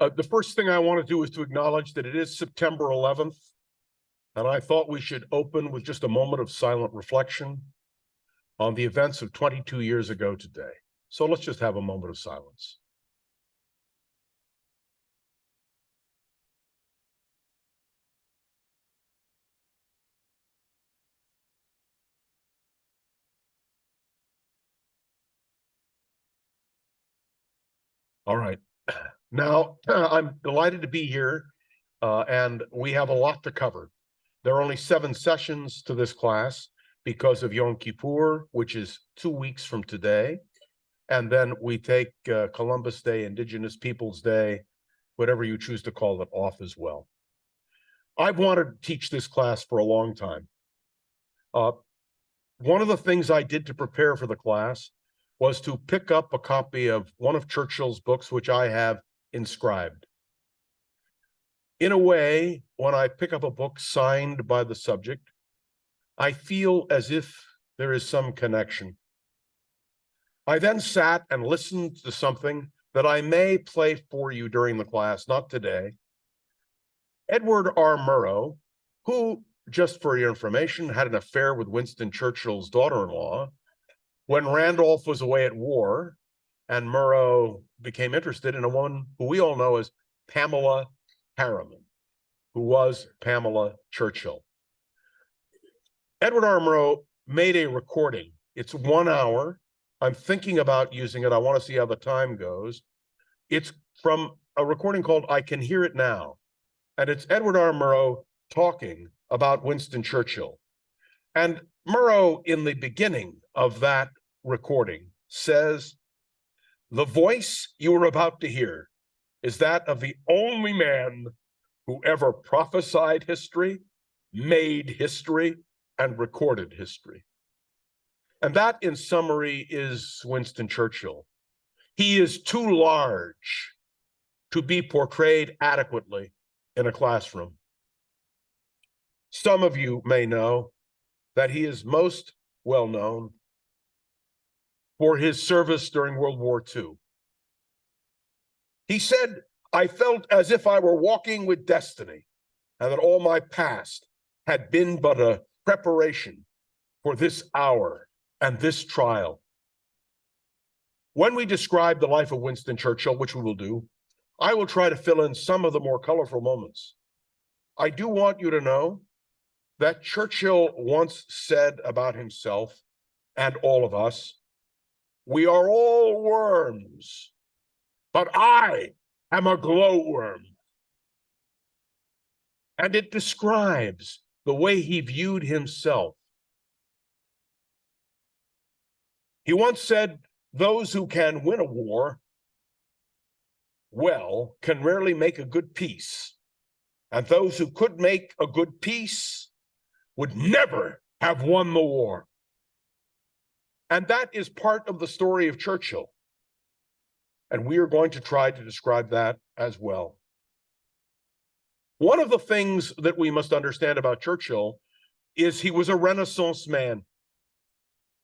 The first thing I want to do is to acknowledge that it is September 11th, and I thought we should open with just a moment of silent reflection on the events of 22 years ago today. So let's just have a moment of silence. All right. Now, I'm delighted to be here, and we have a lot to cover. There are only 7 sessions to this class because of Yom Kippur, which is 2 weeks from today. And then we take Columbus Day, Indigenous Peoples Day, whatever you choose to call it, off as well. I've wanted to teach this class for a long time. One of the things I did to prepare for the class was to pick up a copy of one of Churchill's books, which I have inscribed. In a way, when I pick up a book signed by the subject, I feel as if there is some connection. I then sat and listened to something that I may play for you during the class, not today. Edward R. Murrow, who, just for your information, had an affair with Winston Churchill's daughter-in-law, when Randolph was away at war, and Murrow became interested in a woman who we all know as Pamela Harriman, who was Pamela Churchill. Edward R. Murrow made a recording. It's 1 hour. I'm thinking about using it. I want to see how the time goes. It's from a recording called I Can Hear It Now. And it's Edward R. Murrow talking about Winston Churchill. And Murrow, in the beginning of that recording, says, "The voice you are about to hear is that of the only man who ever prophesied history, made history, and recorded history." And that, in summary, is Winston Churchill. He is too large to be portrayed adequately in a classroom. Some of you may know that he is most well known for his service during World War II. He said, "I felt as if I were walking with destiny, and that all my past had been but a preparation for this hour and this trial." When we describe the life of Winston Churchill, which we will do, I will try to fill in some of the more colorful moments. I do want you to know that Churchill once said about himself and all of us, "We are all worms, but I am a glowworm." And it describes the way he viewed himself. He once said, "Those who can win a war, well, can rarely make a good peace. And those who could make a good peace would never have won the war." And that is part of the story of Churchill. And we are going to try to describe that as well. One of the things that we must understand about Churchill is he was a Renaissance man.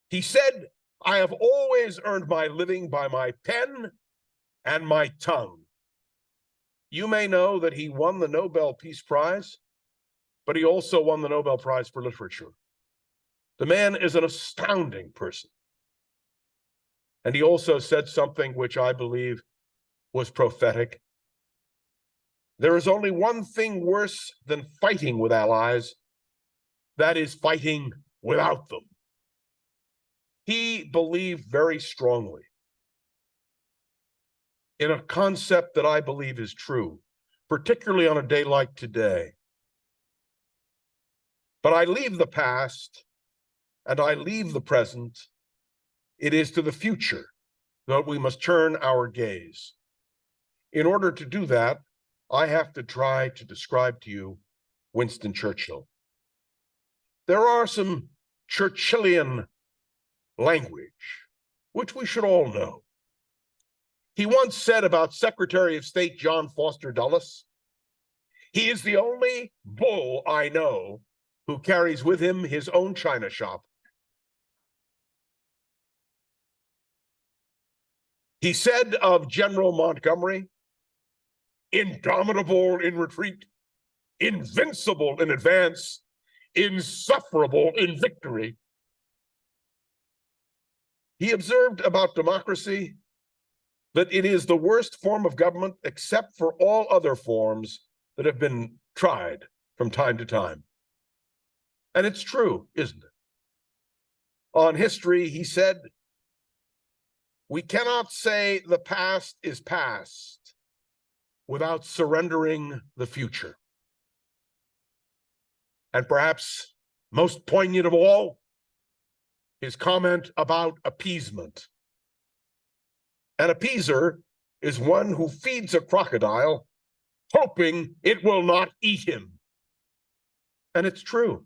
He said, "I have always earned my living by my pen and my tongue." You may know that he won the Nobel Peace Prize, but he also won the Nobel Prize for Literature. The man is an astounding person. And he also said something which I believe was prophetic. There is only one thing worse than fighting with allies, that is fighting without them. He believed very strongly in a concept that I believe is true, particularly on a day like today. But I leave the past and I leave the present. It is to the future that we must turn our gaze. In order to do that, I have to try to describe to you Winston Churchill. There are some Churchillian language, which we should all know. He once said about Secretary of State John Foster Dulles, "He is the only bull I know who carries with him his own china shop." He said of General Montgomery, indomitable in retreat, invincible in advance, insufferable in victory. He observed about democracy that it is the worst form of government except for all other forms that have been tried from time to time. And it's true, isn't it? On history, he said, we cannot say the past is past without surrendering the future. And perhaps most poignant of all, his comment about appeasement. An appeaser is one who feeds a crocodile, hoping it will not eat him. And it's true.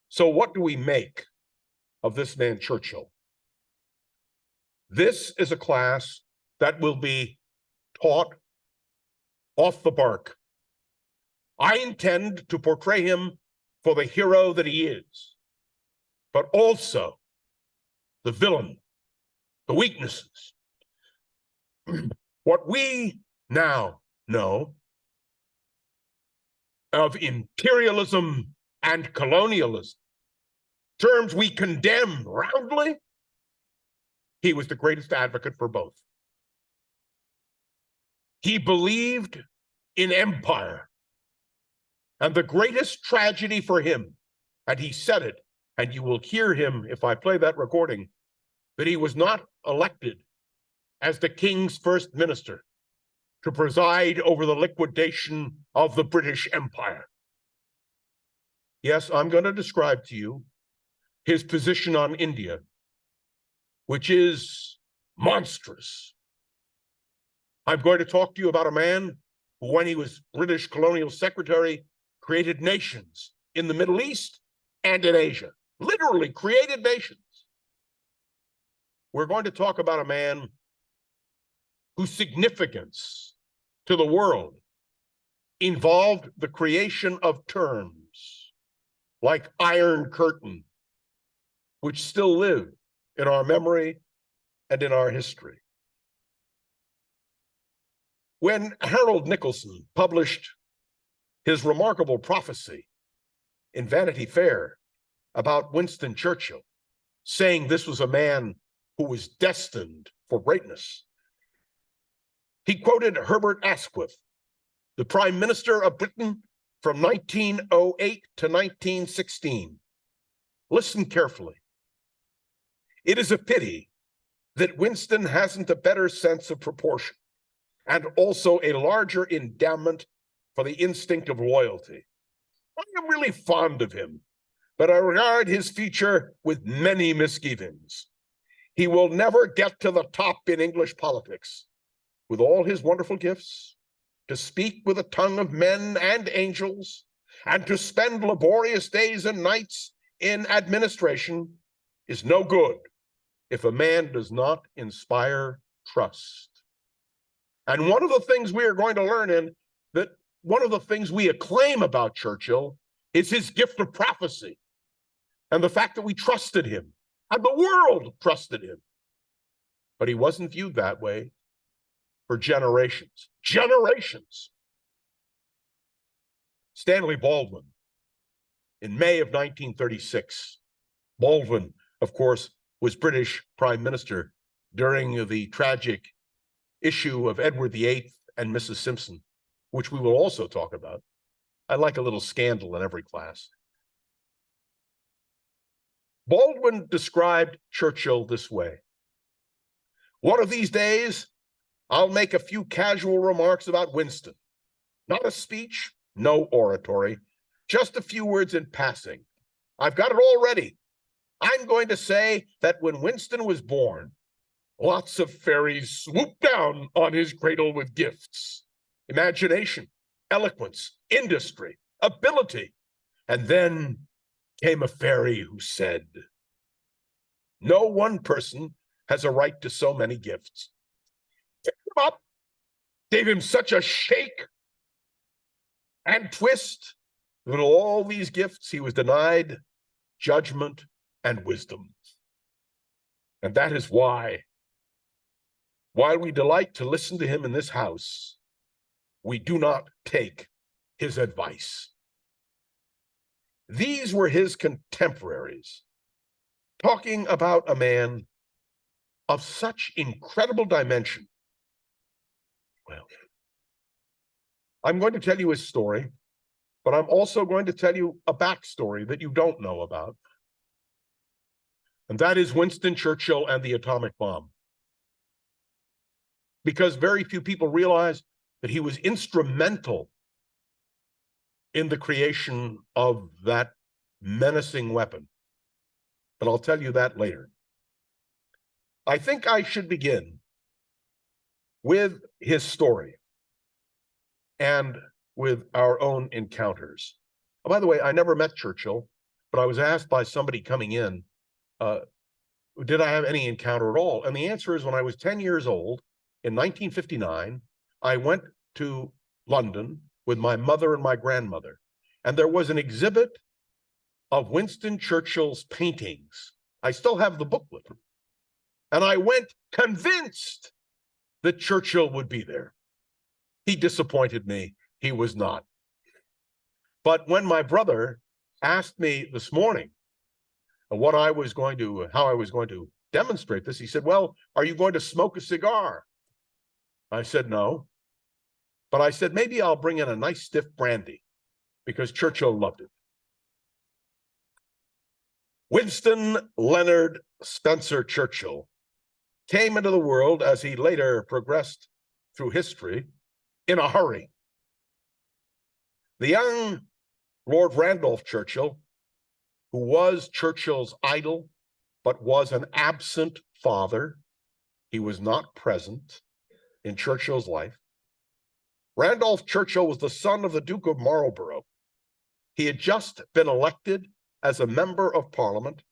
So what do we make of this man Churchill? This is a class that will be taught off the bark. I intend to portray him for the hero that he is, but also the villain, the weaknesses. What we now know of imperialism and colonialism, terms we condemn roundly, he was the greatest advocate for both. He believed in empire. And the greatest tragedy for him, and he said it, and you will hear him if I play that recording, that he was not elected as the king's first minister to preside over the liquidation of the British Empire. Yes, I'm going to describe to you his position on India, which is monstrous. I'm going to talk to you about a man who, when he was British Colonial Secretary, created nations in the Middle East and in Asia, literally created nations. We're going to talk about a man whose significance to the world involved the creation of terms like Iron Curtain, which still live in our memory and in our history. When Harold Nicolson published his remarkable prophecy in Vanity Fair about Winston Churchill, saying this was a man who was destined for greatness, he quoted Herbert Asquith, the Prime Minister of Britain from 1908 to 1916. Listen carefully. It is a pity that Winston hasn't a better sense of proportion and also a larger endowment for the instinct of loyalty. I am really fond of him, but I regard his future with many misgivings. He will never get to the top in English politics. With all his wonderful gifts, to speak with the tongue of men and angels, and to spend laborious days and nights in administration is no good if a man does not inspire trust. And one of the things we are going to learn in that one of the things we acclaim about Churchill is his gift of prophecy and the fact that we trusted him and the world trusted him. But he wasn't viewed that way for generations. Generations. Stanley Baldwin, in May of 1936, Baldwin, of course, was British Prime Minister during the tragic issue of Edward VIII and Mrs. Simpson, which we will also talk about. I like a little scandal in every class. Baldwin described Churchill this way: one of these days, I'll make a few casual remarks about Winston. Not a speech, no oratory, just a few words in passing. I've got it all ready. I'm going to say that when Winston was born, lots of fairies swooped down on his cradle with gifts, imagination, eloquence, industry, ability. And then came a fairy who said, no one person has a right to so many gifts. Picked him up, gave him such a shake and twist that all these gifts he was denied judgment and wisdom. And that is why While we delight to listen to him in this house, we do not take his advice. These were his contemporaries, talking about a man of such incredible dimension. Well, I'm going to tell you his story, but I'm also going to tell you a backstory that you don't know about. And that is Winston Churchill and the atomic bomb. Because very few people realize that he was instrumental in the creation of that menacing weapon. But I'll tell you that later. I think I should begin with his story and with our own encounters. Oh, by the way, I never met Churchill, but I was asked by somebody coming in, did I have any encounter at all? And the answer is, when I was 10 years old, in 1959, I went to London with my mother and my grandmother, and there was an exhibit of Winston Churchill's paintings. I still have the booklet. And I went convinced that Churchill would be there. He disappointed me. He was not. But when my brother asked me this morning how I was going to demonstrate this, he said, well, are you going to smoke a cigar? I said, no. But I said, maybe I'll bring in a nice stiff brandy, because Churchill loved it. Winston Leonard Spencer Churchill came into the world, as he later progressed through history, in a hurry. The young Lord Randolph Churchill, who was Churchill's idol, but was an absent father, he was not present in Churchill's life. Randolph Churchill was the son of the Duke of Marlborough. He had just been elected as a member of Parliament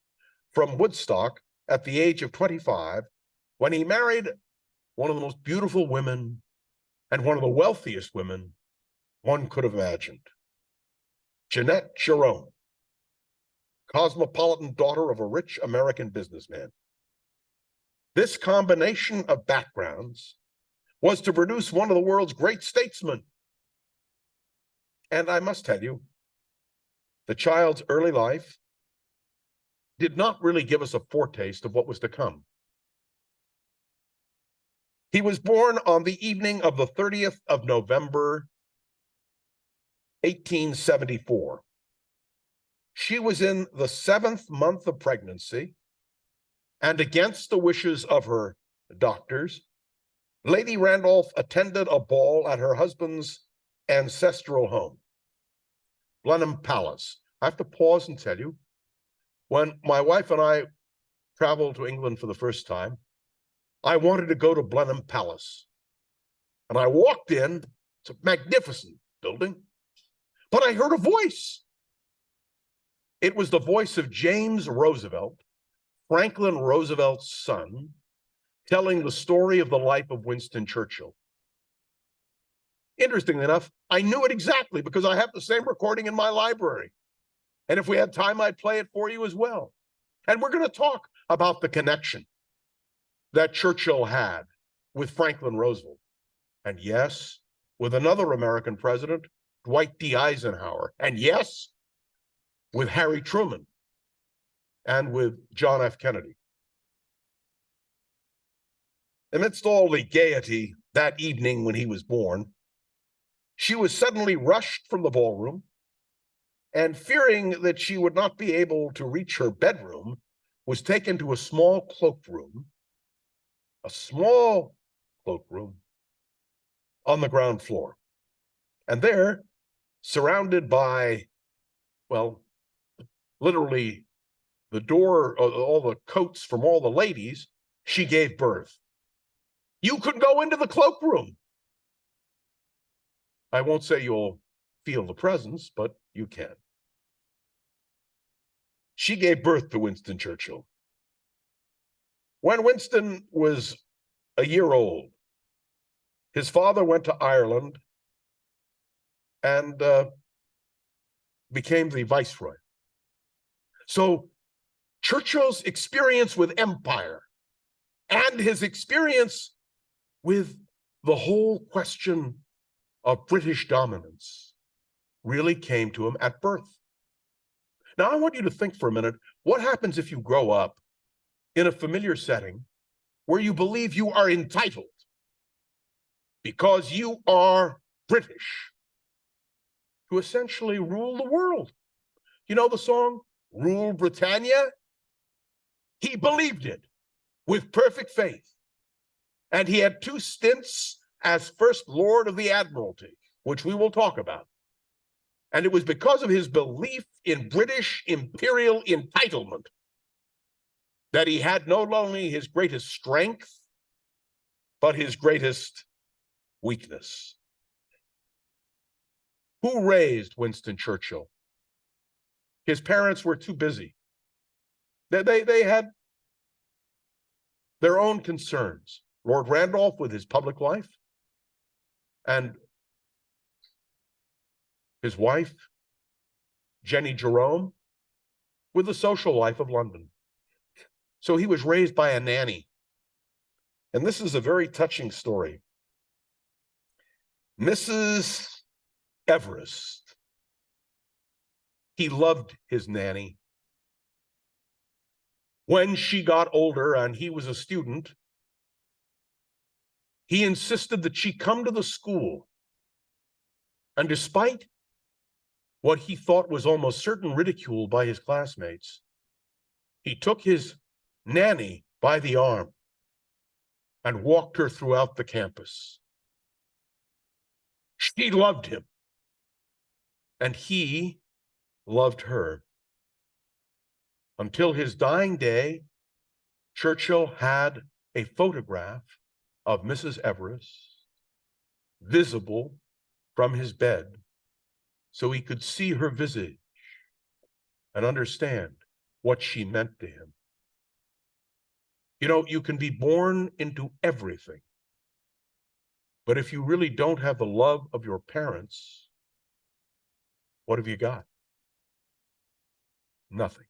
from Woodstock at the age of 25, when he married one of the most beautiful women and one of the wealthiest women one could have imagined, Jeanette Jerome, cosmopolitan daughter of a rich American businessman. This combination of backgrounds was to produce one of the world's great statesmen. And I must tell you, the child's early life did not really give us a foretaste of what was to come. He was born on the evening of the 30th of November, 1874. She was in the 7th month of pregnancy, and against the wishes of her doctors, Lady Randolph attended a ball at her husband's ancestral home, Blenheim Palace. I have to pause and tell you, when my wife and I traveled to England for the first time, I wanted to go to Blenheim Palace. And I walked in, it's a magnificent building, but I heard a voice. It was the voice of James Roosevelt, Franklin Roosevelt's son, telling the story of the life of Winston Churchill. Interestingly enough, I knew it exactly because I have the same recording in my library. And if we had time, I'd play it for you as well. And we're going to talk about the connection that Churchill had with Franklin Roosevelt. And yes, with another American president, Dwight D. Eisenhower. And yes, with Harry Truman and with John F. Kennedy. Amidst all the gaiety that evening when he was born, she was suddenly rushed from the ballroom, and fearing that she would not be able to reach her bedroom, was taken to a small cloakroom on the ground floor. And there, surrounded by, well, literally the door, all the coats from all the ladies, she gave birth. You could go into the cloakroom. I won't say you'll feel the presence, but you can. She gave birth to Winston Churchill. When Winston was a year old, his father went to Ireland and became the viceroy. So Churchill's experience with empire and his experience with the whole question of British dominance really came to him at birth. Now, I want you to think for a minute, what happens if you grow up in a familiar setting where you believe you are entitled because you are British to essentially rule the world? You know the song, Rule Britannia? He believed it with perfect faith. And he had 2 stints as First Lord of the Admiralty, which we will talk about. And it was because of his belief in British imperial entitlement that he had not only his greatest strength, but his greatest weakness. Who raised Winston Churchill? His parents were too busy. They had their own concerns. Lord Randolph with his public life, and his wife, Jeanette Jerome, with the social life of London. So he was raised by a nanny. And this is a very touching story. Mrs. Everest, he loved his nanny. When she got older and he was a student, he insisted that she come to the school. And despite what he thought was almost certain ridicule by his classmates, he took his nanny by the arm and walked her throughout the campus. She loved him, and he loved her. Until his dying day, Churchill had a photograph of Mrs. Everest visible from his bed, so he could see her visage and understand what she meant to him. You know, you can be born into everything, but if you really don't have the love of your parents, what have you got? Nothing.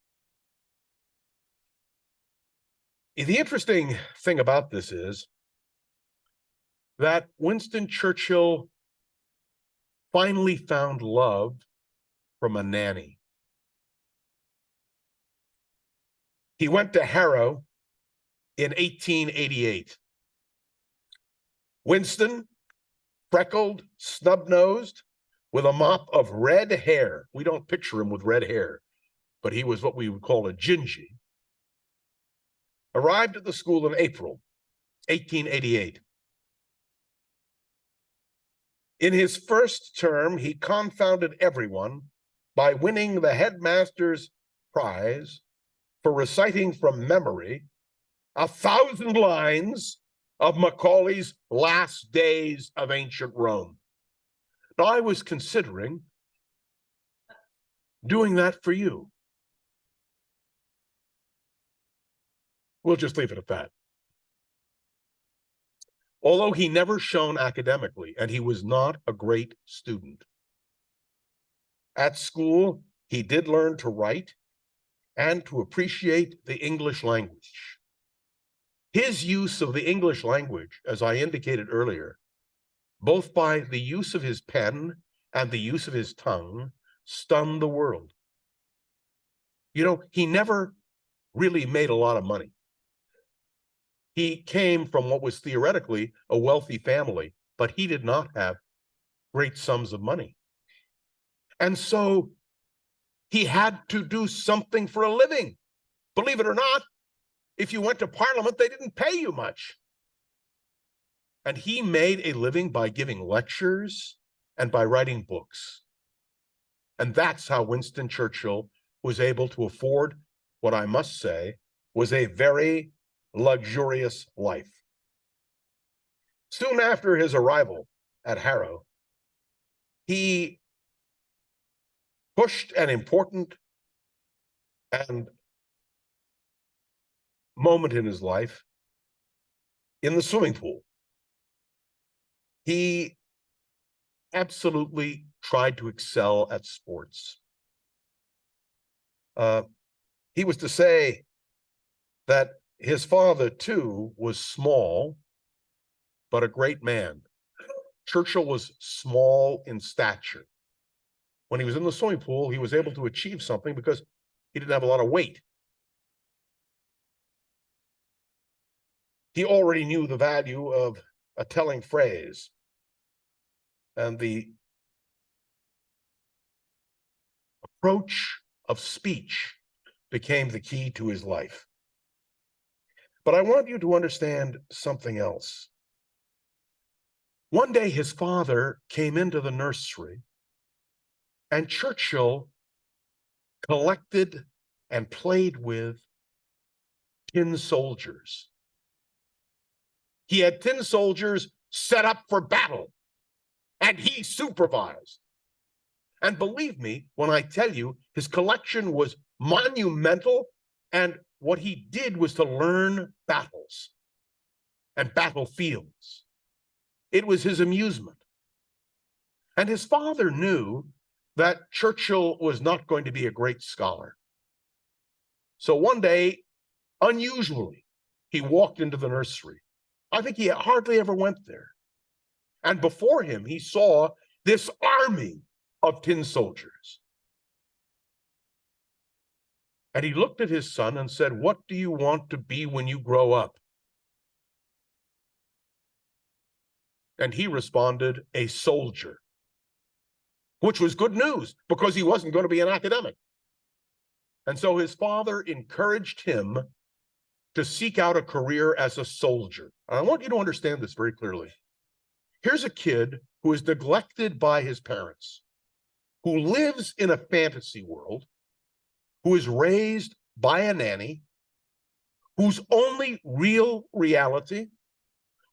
The interesting thing about this is that Winston Churchill finally found love from a nanny. He went to Harrow in 1888. Winston, freckled, snub-nosed, with a mop of red hair. We don't picture him with red hair, but he was what we would call a gingy. Arrived at the school in April 1888. In his first term, he confounded everyone by winning the headmaster's prize for reciting from memory 1,000 lines of Macaulay's Last Days of Ancient Rome. Now, I was considering doing that for you. We'll just leave it at that. Although he never shone academically, and he was not a great student. At school, he did learn to write and to appreciate the English language. His use of the English language, as I indicated earlier, both by the use of his pen and the use of his tongue, stunned the world. You know, he never really made a lot of money. He came from what was theoretically a wealthy family, but he did not have great sums of money. And so he had to do something for a living. Believe it or not, if you went to Parliament, they didn't pay you much. And he made a living by giving lectures and by writing books. And that's how Winston Churchill was able to afford what I must say was a very luxurious life. Soon after his arrival at Harrow, he pushed an important and moment in his life in the swimming pool. He absolutely tried to excel at sports. He was to say that his father, too, was small, but a great man. Churchill was small in stature. When he was in the swimming pool, he was able to achieve something because he didn't have a lot of weight. He already knew the value of a telling phrase, and the approach of speech became the key to his life. But I want you to understand something else. One day his father came into the nursery, and Churchill collected and played with tin soldiers. He had tin soldiers set up for battle, and he supervised. And believe me when I tell you, his collection was monumental, and what he did was to learn battles and battlefields. It was his amusement. And his father knew that Churchill was not going to be a great scholar. So one day, unusually, he walked into the nursery. I think he hardly ever went there. And before him, he saw this army of tin soldiers. And he looked at his son and said, "What do you want to be when you grow up?" And he responded, "A soldier," which was good news because he wasn't going to be an academic. And so his father encouraged him to seek out a career as a soldier. And I want you to understand this very clearly. Here's a kid who is neglected by his parents, who lives in a fantasy world, who is raised by a nanny, whose only real reality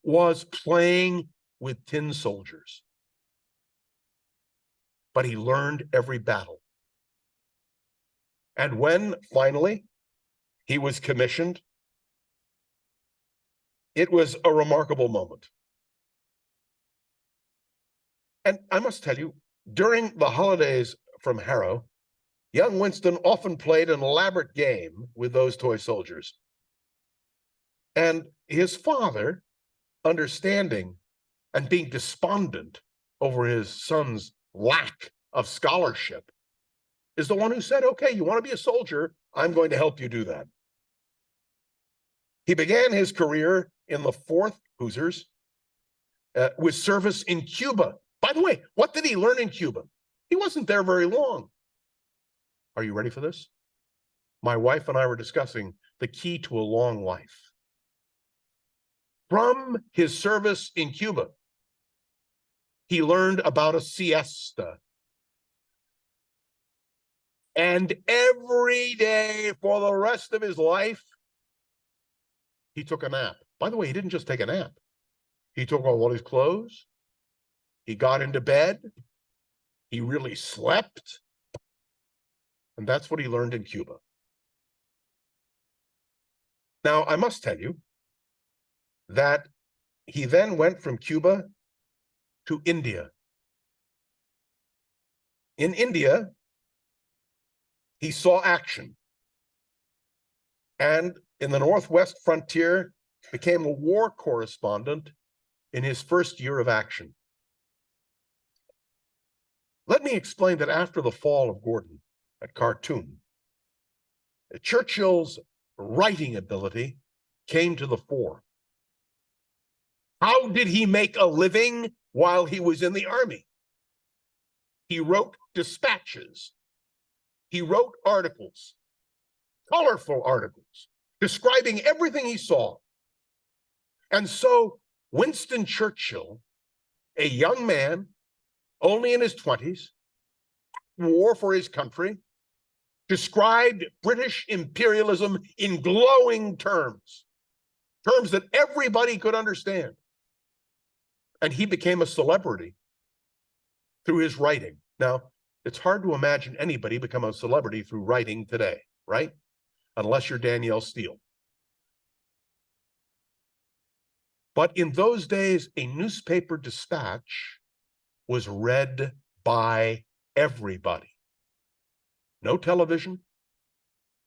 was playing with tin soldiers. But he learned every battle. And when finally he was commissioned, it was a remarkable moment. And I must tell you, during the holidays from Harrow, young Winston often played an elaborate game with those toy soldiers. And his father, understanding and being despondent over his son's lack of scholarship, is the one who said, "Okay, you want to be a soldier? I'm going to help you do that." He began his career in the 4th Hussars with service in Cuba. By the way, what did he learn in Cuba? He wasn't there very long. Are you ready for this? My wife and I were discussing the key to a long life. From his service in Cuba, he learned about a siesta. And every day for the rest of his life, he took a nap. By the way, he didn't just take a nap. He took all his clothes. He got into bed. He really slept. And that's what he learned in Cuba. Now, I must tell you that he then went from Cuba to India. In India, he saw action. And in the Northwest frontier, became a war correspondent in his first year of action. Let me explain that after the fall of Gordon at Khartoum, Churchill's writing ability came to the fore. How did he make a living while he was in the army? He wrote dispatches. He wrote articles, colorful articles, describing everything he saw. And so Winston Churchill, a young man, only in his 20s, war for his country, described British imperialism in glowing terms, terms that everybody could understand. And he became a celebrity through his writing. Now, it's hard to imagine anybody become a celebrity through writing today, right? Unless you're Danielle Steele. But in those days, a newspaper dispatch was read by everybody. No television,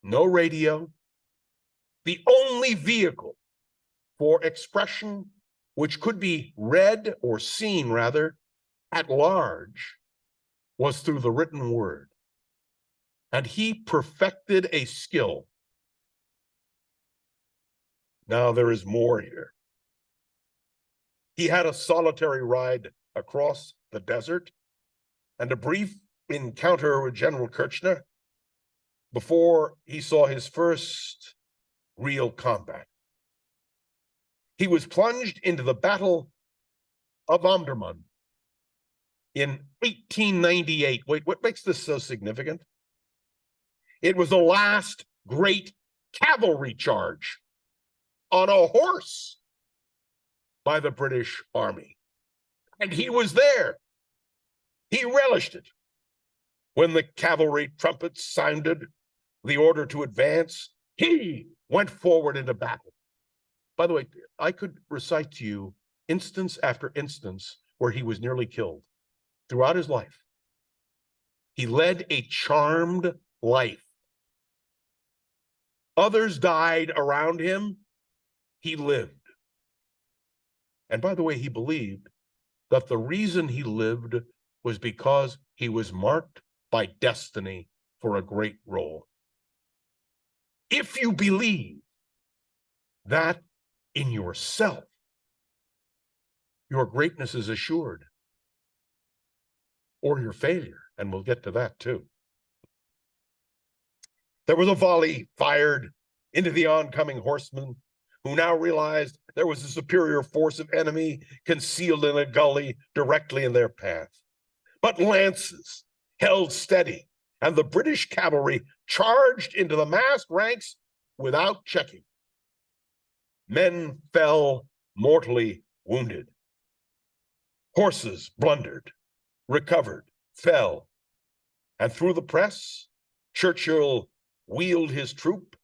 no radio. The only vehicle for expression which could be read or seen, rather, at large, was through the written word. And he perfected a skill. Now there is more here. He had a solitary ride across the desert and a brief encounter with General Kirchner before he saw his first real combat. He was plunged into the Battle of Omdurman in 1898. Wait, what makes this so significant? It was the last great cavalry charge on a horse by the British Army. And he was there. He relished it. When the cavalry trumpets sounded the order to advance, he went forward into battle. By the way, I could recite to you instance after instance where he was nearly killed throughout his life. He led a charmed life. Others died around him. He lived. And by the way, he believed that the reason he lived was because he was marked by destiny for a great role. If you believe that in yourself, your greatness is assured, or your failure, and we'll get to that too. There was a volley fired into the oncoming horsemen, who now realized there was a superior force of enemy concealed in a gully directly in their path. But lances held steady, and the British cavalry charged into the massed ranks without checking. Men fell mortally wounded. Horses blundered, recovered, fell. And through the press, Churchill wheeled his troop,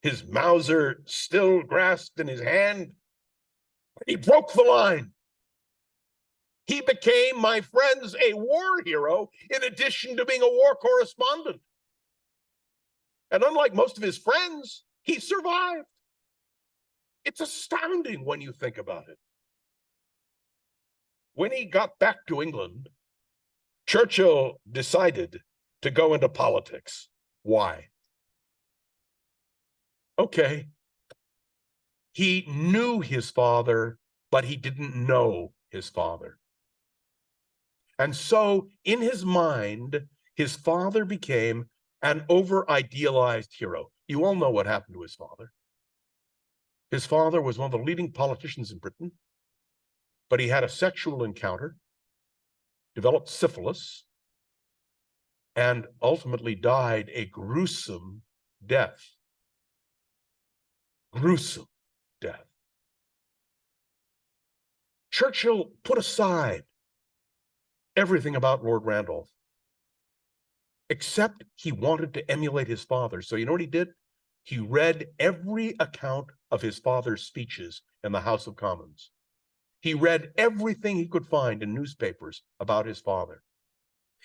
his Mauser still grasped in his hand. He broke the line. He became, my friends, a war hero in addition to being a war correspondent. And unlike most of his friends, he survived. It's astounding when you think about it. When he got back to England, Churchill decided to go into politics. Why? Okay, he knew his father, but he didn't know his father. And so in his mind, his father became an over-idealized hero. You all know what happened to his father. His father was one of the leading politicians in Britain, but he had a sexual encounter, developed syphilis, and ultimately died a gruesome death. Gruesome death. Churchill put aside everything about Lord Randolph, except he wanted to emulate his father. So you know what he did? He read every account of his father's speeches in the House of Commons. He read everything he could find in newspapers about his father.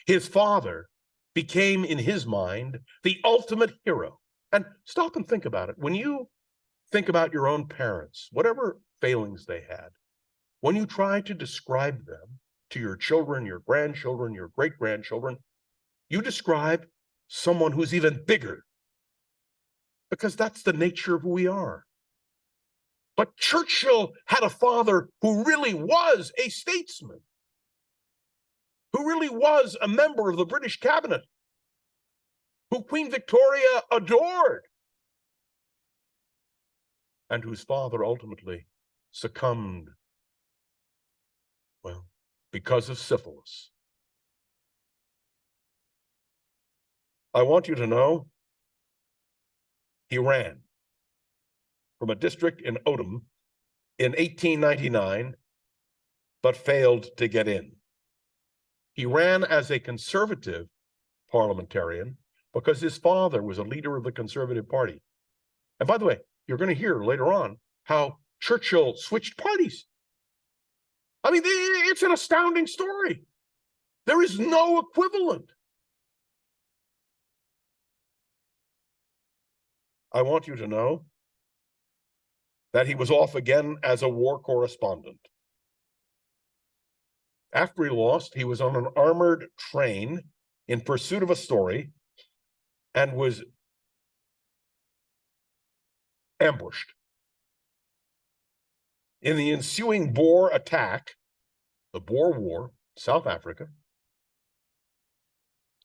His father became, in his mind, the ultimate hero. And stop and think about it. When you think about your own parents, whatever failings they had, when you try to describe them to your children, your grandchildren, your great-grandchildren, you describe someone who's even bigger, because that's the nature of who we are. But Churchill had a father who really was a statesman, who really was a member of the British cabinet, who Queen Victoria adored, and whose father ultimately succumbed, well, because of syphilis. I want you to know he ran from a district in Oldham in 1899, but failed to get in. He ran as a conservative parliamentarian because his father was a leader of the Conservative Party. And by the way, you're going to hear later on how Churchill switched parties. I mean, it's an astounding story. There is no equivalent. I want you to know that he was off again as a war correspondent. After he lost, he was on an armored train in pursuit of a story and was ambushed. In the ensuing Boer attack, the Boer War, South Africa,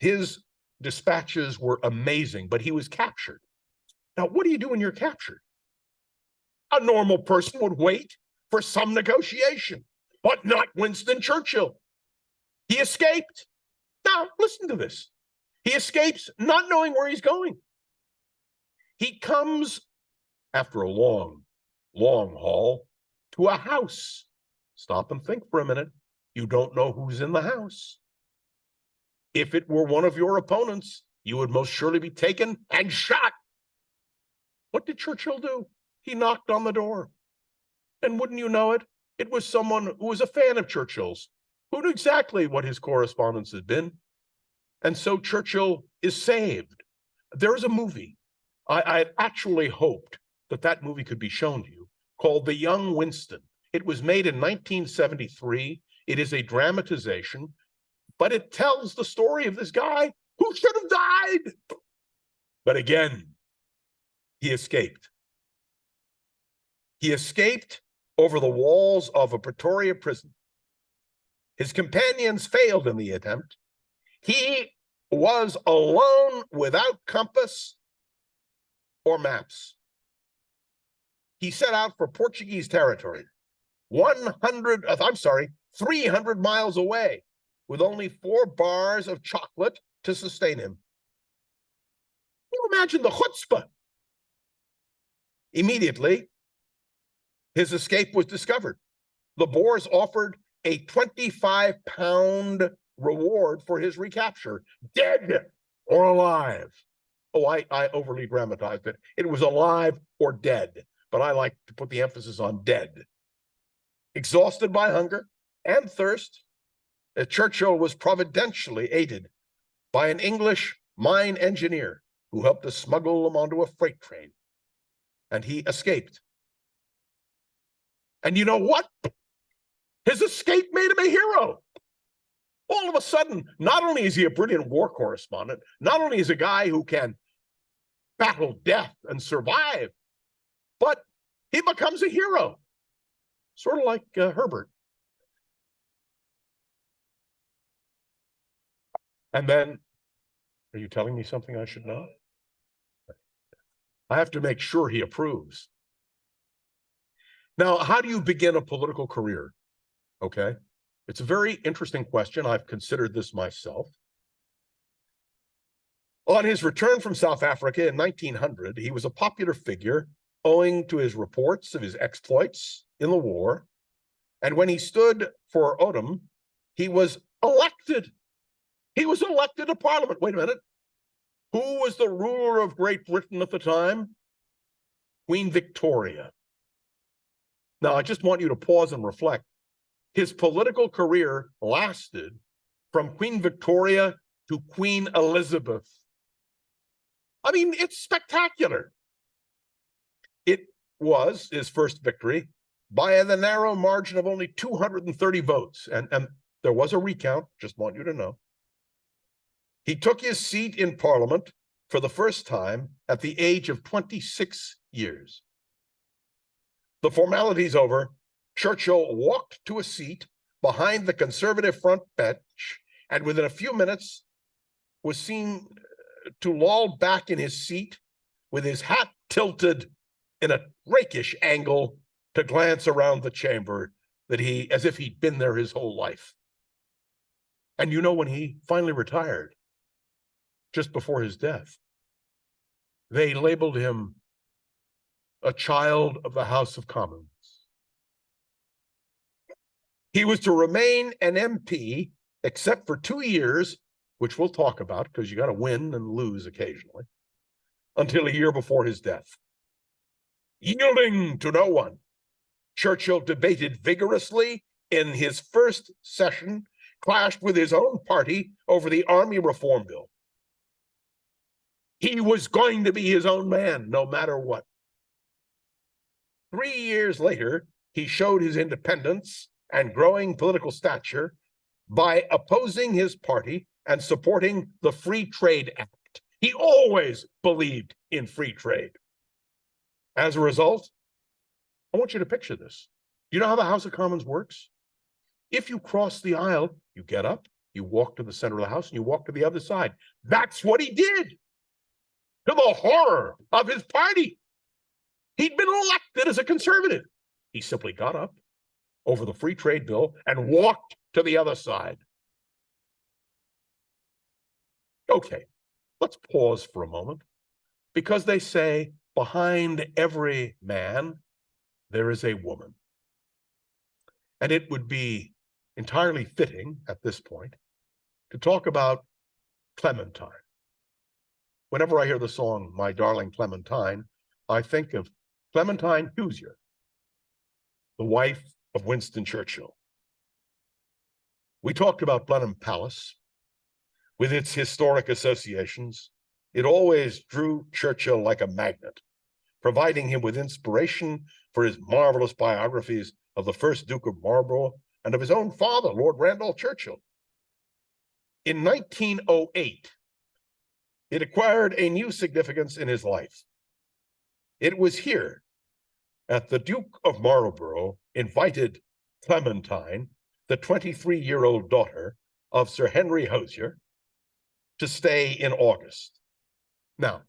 his dispatches were amazing, but he was captured. Now, what do you do when you're captured? A normal person would wait for some negotiation, but not Winston Churchill. He escaped. Now, listen to this. He escapes not knowing where he's going. He comes, after a long, long haul, to a house. Stop and think for a minute. You don't know who's in the house. If it were one of your opponents, you would most surely be taken and shot. What did Churchill do? He knocked on the door. And wouldn't you know it, it was someone who was a fan of Churchill's, who knew exactly what his correspondence had been. And so Churchill is saved. There is a movie. I had actually hoped that that movie could be shown to you, called The Young Winston. It was made in 1973. It is a dramatization, but it tells the story of this guy who should have died. But again, he escaped. He escaped over the walls of a Pretoria prison. His companions failed in the attempt. He was alone without compass or maps. He set out for Portuguese territory, 300 miles away, with only 4 bars of chocolate to sustain him. Can you imagine the chutzpah? Immediately, his escape was discovered. The Boers offered a 25-pound reward for his recapture, dead or alive. Oh, I overly dramatized it. It was alive or dead, but I like to put the emphasis on dead. Exhausted by hunger and thirst, Churchill was providentially aided by an English mine engineer who helped to smuggle him onto a freight train, and he escaped. And you know what? His escape made him a hero. All of a sudden, not only is he a brilliant war correspondent, not only is he a guy who can battle death and survive, but he becomes a hero, sort of like Herbert. And then, are you telling me something I should know? I have to make sure he approves. Now, how do you begin a political career? Okay, it's a very interesting question. I've considered this myself. On his return from South Africa in 1900, he was a popular figure owing to his reports of his exploits in the war. And when he stood for Omdurman, he was elected. He was elected to Parliament. Wait a minute. Who was the ruler of Great Britain at the time? Queen Victoria. Now, I just want you to pause and reflect. His political career lasted from Queen Victoria to Queen Elizabeth. I mean, it's spectacular. It was his first victory by the narrow margin of only 230 votes. And there was a recount, just want you to know. He took his seat in Parliament for the first time at the age of 26 years. The formalities over, Churchill walked to a seat behind the Conservative front bench, and within a few minutes was seen to loll back in his seat with his hat tilted in a rakish angle to glance around the chamber as if he'd been there his whole life. And you know, when he finally retired, just before his death, they labeled him a child of the House of Commons. He was to remain an MP, except for 2 years, which we'll talk about because you got to win and lose occasionally, until a year before his death. Yielding to no one, Churchill debated vigorously in his first session, clashed with his own party over the Army Reform Bill. He was going to be his own man, no matter what. 3 years later, he showed his independence and growing political stature by opposing his party and supporting the Free Trade Act. He always believed in free trade. As a result, I want you to picture this. You know how the House of Commons works? If you cross the aisle, you get up, you walk to the center of the House, and you walk to the other side. That's what he did, to the horror of his party. He'd been elected as a conservative. He simply got up over the free trade bill and walked to the other side. Okay, let's pause for a moment, because they say behind every man, there is a woman. And it would be entirely fitting at this point to talk about Clementine. Whenever I hear the song, My Darling Clementine, I think of Clementine Hozier, the wife of Winston Churchill. We talked about Blenheim Palace. With its historic associations, it always drew Churchill like a magnet, providing him with inspiration for his marvelous biographies of the first Duke of Marlborough and of his own father, Lord Randolph Churchill. In 1908, it acquired a new significance in his life. It was here that the Duke of Marlborough invited Clementine, the 23-year-old daughter of Sir Henry Hozier, to stay in August. Now,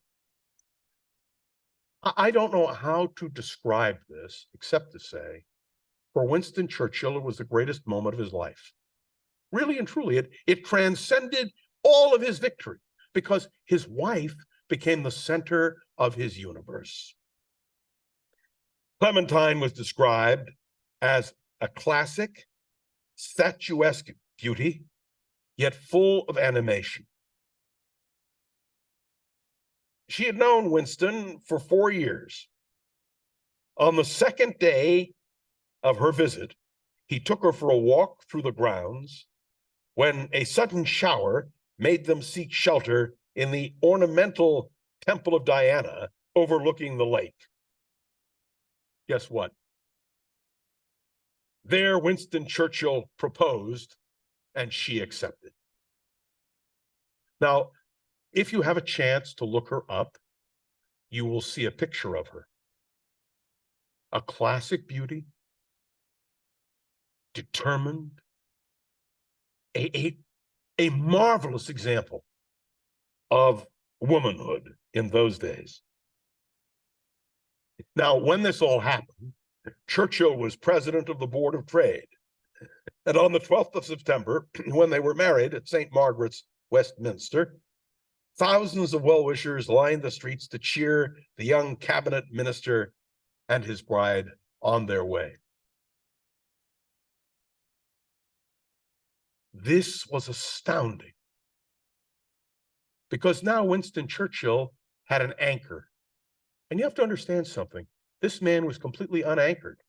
I don't know how to describe this except to say, for Winston Churchill, it was the greatest moment of his life. Really and truly, it transcended all of his victory because his wife became the center of his universe. Clementine was described as a classic, statuesque beauty, yet full of animation. She had known Winston for 4 years. On the second day of her visit, he took her for a walk through the grounds when a sudden shower made them seek shelter in the ornamental Temple of Diana overlooking the lake. Guess what? There, Winston Churchill proposed, and she accepted. Now, if you have a chance to look her up, you will see a picture of her. A classic beauty, determined, a marvelous example of womanhood in those days. Now, when this all happened, Churchill was president of the Board of Trade. And on the 12th of September, when they were married at St. Margaret's, Westminster, thousands of well-wishers lined the streets to cheer the young cabinet minister and his bride on their way. This was astounding because now Winston Churchill had an anchor. And you have to understand something. This man was completely unanchored.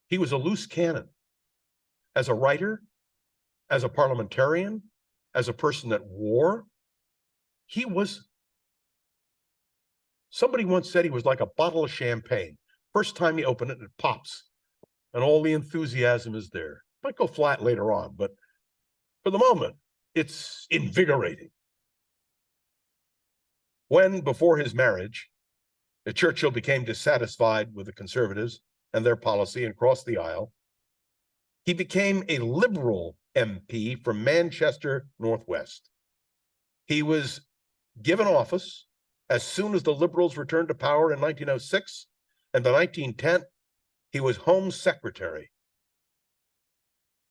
He was a loose cannon. As a writer, as a parliamentarian, as a person at war, he was, somebody once said he was like a bottle of champagne. First time you open it, it pops, and all the enthusiasm is there. Might go flat later on, but for the moment, it's invigorating. When, before his marriage, Churchill became dissatisfied with the Conservatives and their policy and crossed the aisle, he became a Liberal MP from Manchester Northwest. He was given office as soon as the Liberals returned to power in 1906, and by 1910, he was Home Secretary.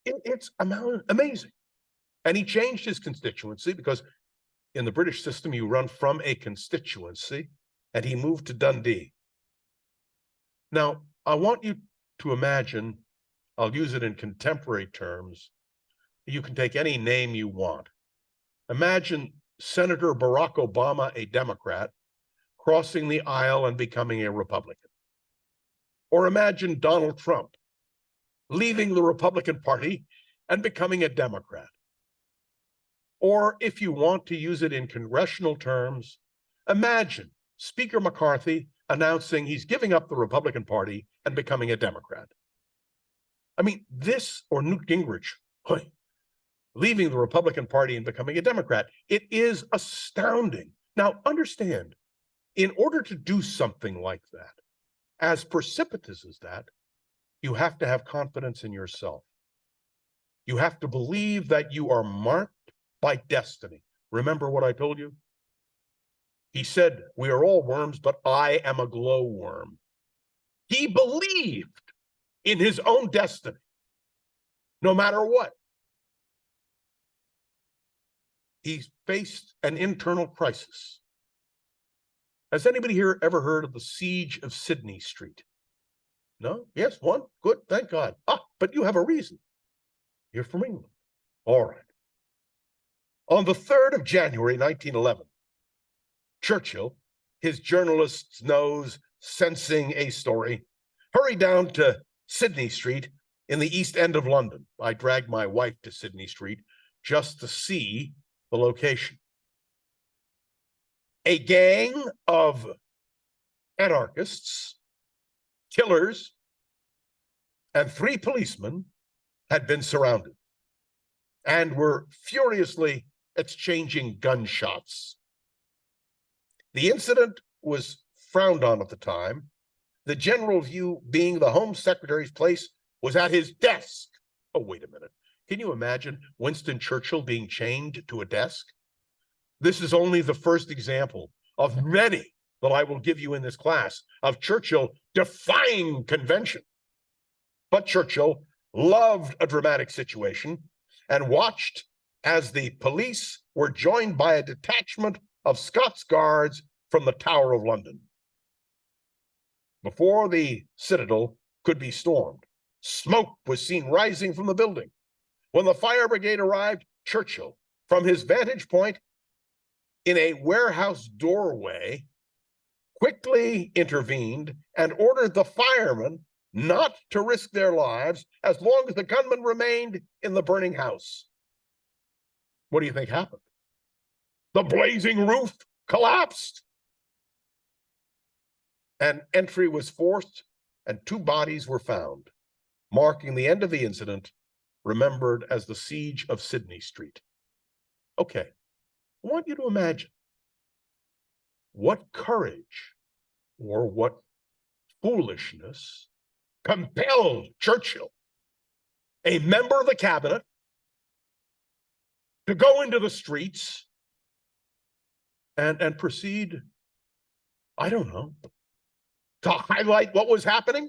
It's amazing. And he changed his constituency because in the British system, you run from a constituency, and he moved to Dundee. Now, I want you to imagine, I'll use it in contemporary terms. You can take any name you want. Imagine Senator Barack Obama, a Democrat, crossing the aisle and becoming a Republican. Or imagine Donald Trump leaving the Republican Party and becoming a Democrat. Or if you want to use it in congressional terms, imagine Speaker McCarthy announcing he's giving up the Republican Party and becoming a Democrat. I mean, this or Newt Gingrich, leaving the Republican Party and becoming a Democrat. It is astounding. Now, understand, in order to do something like that, as precipitous as that, you have to have confidence in yourself. You have to believe that you are marked by destiny. Remember what I told you? He said, we are all worms, but I am a glowworm. He believed in his own destiny, no matter what. He faced an internal crisis. Has anybody here ever heard of the siege of Sidney Street? No? Yes, one? Good, thank God. But you have a reason. You're from England. All right. On the 3rd of January, 1911, Churchill, his journalist's nose sensing a story, hurried down to Sidney Street in the East End of London. I dragged my wife to Sidney Street just to see the location. A gang of anarchists, killers, and 3 policemen had been surrounded and were furiously exchanging gunshots. The incident was frowned on at the time, the general view being the Home Secretary's place was at his desk. Oh, wait a minute. Can you imagine Winston Churchill being chained to a desk? This is only the first example of many that I will give you in this class of Churchill defying convention. But Churchill loved a dramatic situation and watched as the police were joined by a detachment of Scots Guards from the Tower of London. Before the citadel could be stormed, smoke was seen rising from the building. When the fire brigade arrived, Churchill, from his vantage point in a warehouse doorway, quickly intervened and ordered the firemen not to risk their lives as long as the gunmen remained in the burning house. What do you think happened? The blazing roof collapsed. An entry was forced and 2 bodies were found, marking the end of the incident, remembered as the siege of Sidney Street. Okay, I want you to imagine what courage or what foolishness compelled Churchill, a member of the cabinet, to go into the streets and proceed, I don't know, to highlight what was happening.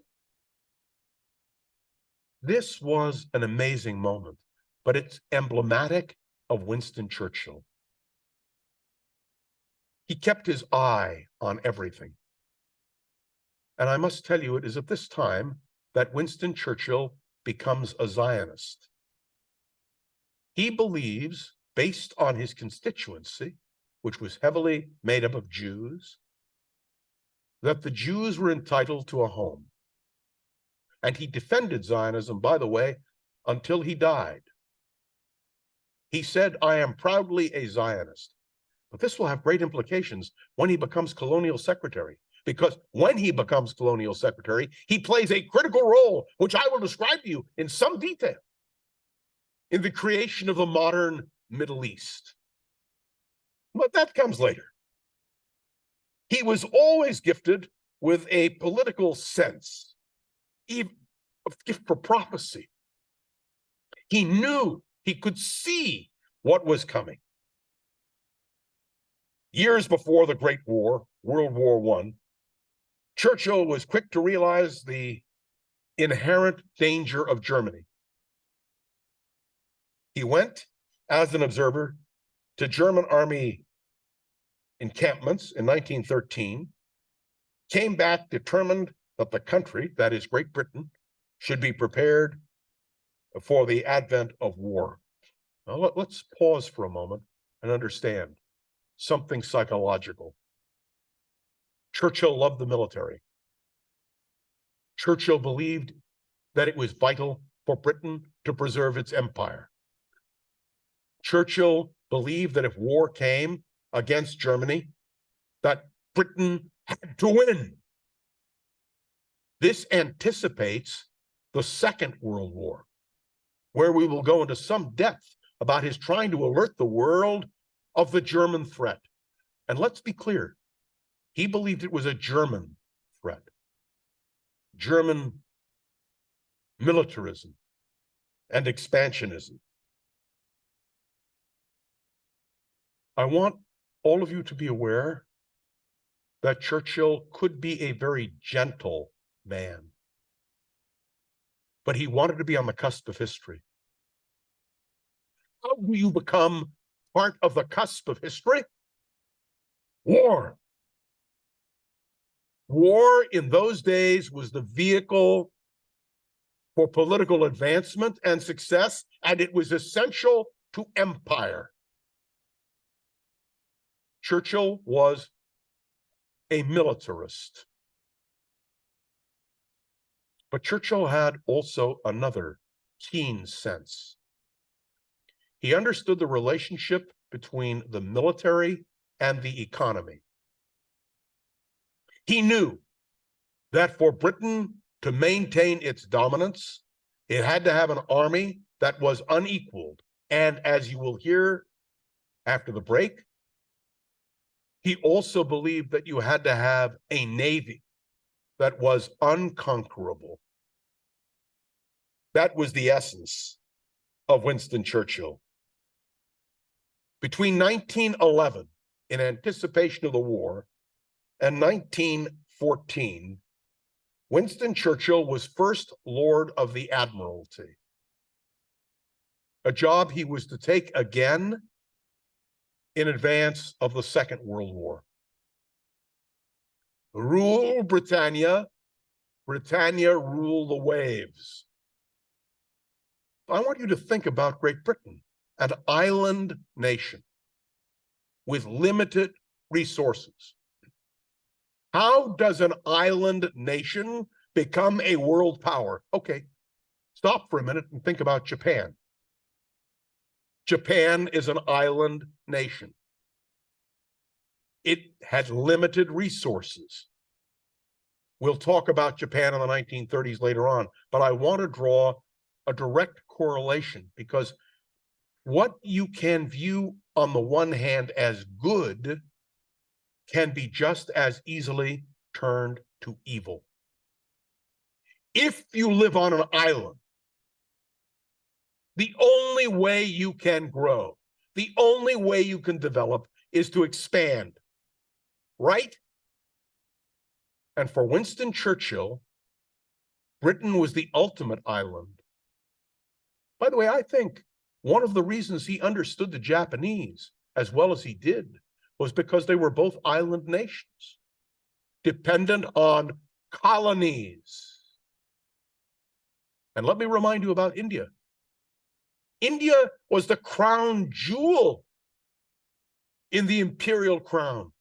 This was an amazing moment, but it's emblematic of Winston Churchill. He kept his eye on everything. And I must tell you, it is at this time that Winston Churchill becomes a Zionist. He believes, based on his constituency, which was heavily made up of Jews, that the Jews were entitled to a home. And he defended Zionism, by the way, until he died. He said, I am proudly a Zionist. But this will have great implications when he becomes Colonial Secretary, because when he becomes Colonial Secretary, he plays a critical role, which I will describe to you in some detail, in the creation of the modern Middle East. But that comes later. He was always gifted with a political sense, even a gift for prophecy. He knew, he could see what was coming. Years before the Great War, World War I, Churchill was quick to realize the inherent danger of Germany. He went as an observer to German army encampments in 1913, came back determined that the country, that is Great Britain, should be prepared for the advent of war. Now, let's pause for a moment and understand something psychological. Churchill loved the military. Churchill believed that it was vital for Britain to preserve its empire. Churchill believed that if war came against Germany, that Britain had to win. This anticipates the Second World War, where we will go into some depth about his trying to alert the world of the German threat. And let's be clear, he believed it was a German threat. German militarism and expansionism. I want all of you to be aware that Churchill could be a very gentle man, but he wanted to be on the cusp of history. How do you become part of the cusp of history? War. War in those days was the vehicle for political advancement and success, and it was essential to empire. Churchill was a militarist. But Churchill had also another keen sense. He understood the relationship between the military and the economy. He knew that for Britain to maintain its dominance, it had to have an army that was unequaled. And as you will hear after the break, he also believed that you had to have a navy that was unconquerable. That was the essence of Winston Churchill. Between 1911, in anticipation of the war, and 1914, Winston Churchill was First Lord of the Admiralty, a job he was to take again in advance of the Second World War. Rule Britannia, Britannia rule the waves. I want you to think about Great Britain, an island nation with limited resources. How does an island nation become a world power? Okay, stop for a minute and think about Japan. Japan is an island nation. It had limited resources. We'll talk about Japan in the 1930s later on, but I want to draw a direct correlation, because what you can view on the one hand as good can be just as easily turned to evil. If you live on an island, the only way you can grow, the only way you can develop is to expand, right? And for Winston Churchill, Britain was the ultimate island. By the way, I think one of the reasons he understood the Japanese as well as he did was because they were both island nations, dependent on colonies. And let me remind you about India. India was the crown jewel in the imperial crown.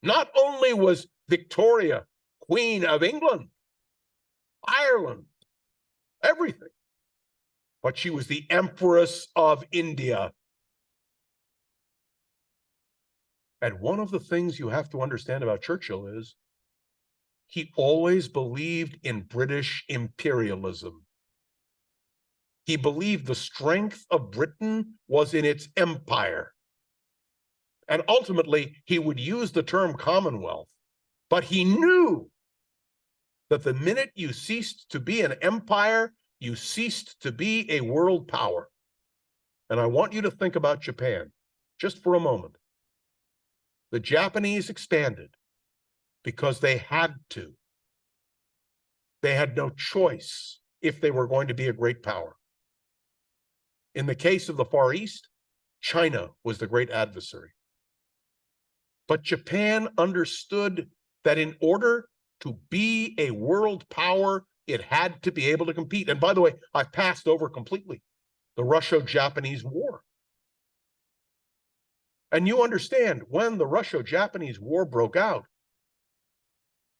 Not only was Victoria Queen of England, Ireland, everything, but she was the Empress of India. And one of the things you have to understand about Churchill is he always believed in British imperialism. He believed the strength of Britain was in its empire. And ultimately, he would use the term Commonwealth, but he knew that the minute you ceased to be an empire, you ceased to be a world power. And I want you to think about Japan just for a moment. The Japanese expanded because they had to. They had no choice if they were going to be a great power. In the case of the Far East, China was the great adversary. But Japan understood that in order to be a world power, it had to be able to compete. And by the way, I've passed over completely the Russo-Japanese War. And you understand, when the Russo-Japanese War broke out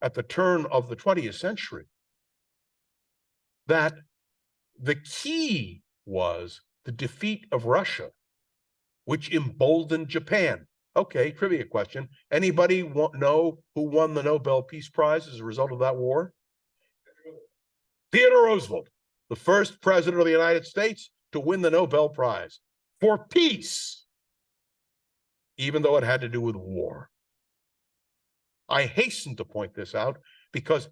at the turn of the 20th century, that the key was the defeat of Russia, which emboldened Japan. Okay, trivia question. Anybody know who won the Nobel Peace Prize as a result of that war? Theodore Roosevelt, the first president of the United States to win the Nobel Prize for peace, even though it had to do with war. I hasten to point this out because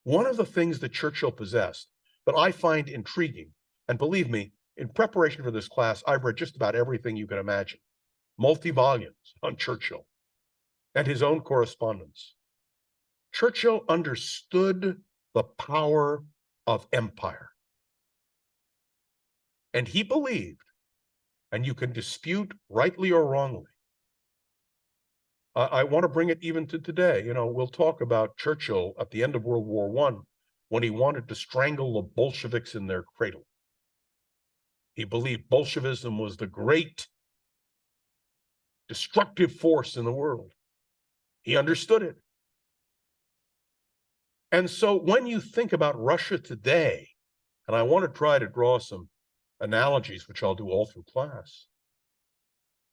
one of the things that Churchill possessed that I find intriguing, and believe me, in preparation for this class, I've read just about everything you can imagine, multi-volumes on Churchill and his own correspondence. Churchill understood the power of empire. And he believed, and you can dispute rightly or wrongly, I want to bring it even to today. You know, we'll talk about Churchill at the end of World War I when he wanted to strangle the Bolsheviks in their cradle. He believed Bolshevism was the great destructive force in the world. He understood it. And so when you think about Russia today, and I want to try to draw some analogies, which I'll do all through class,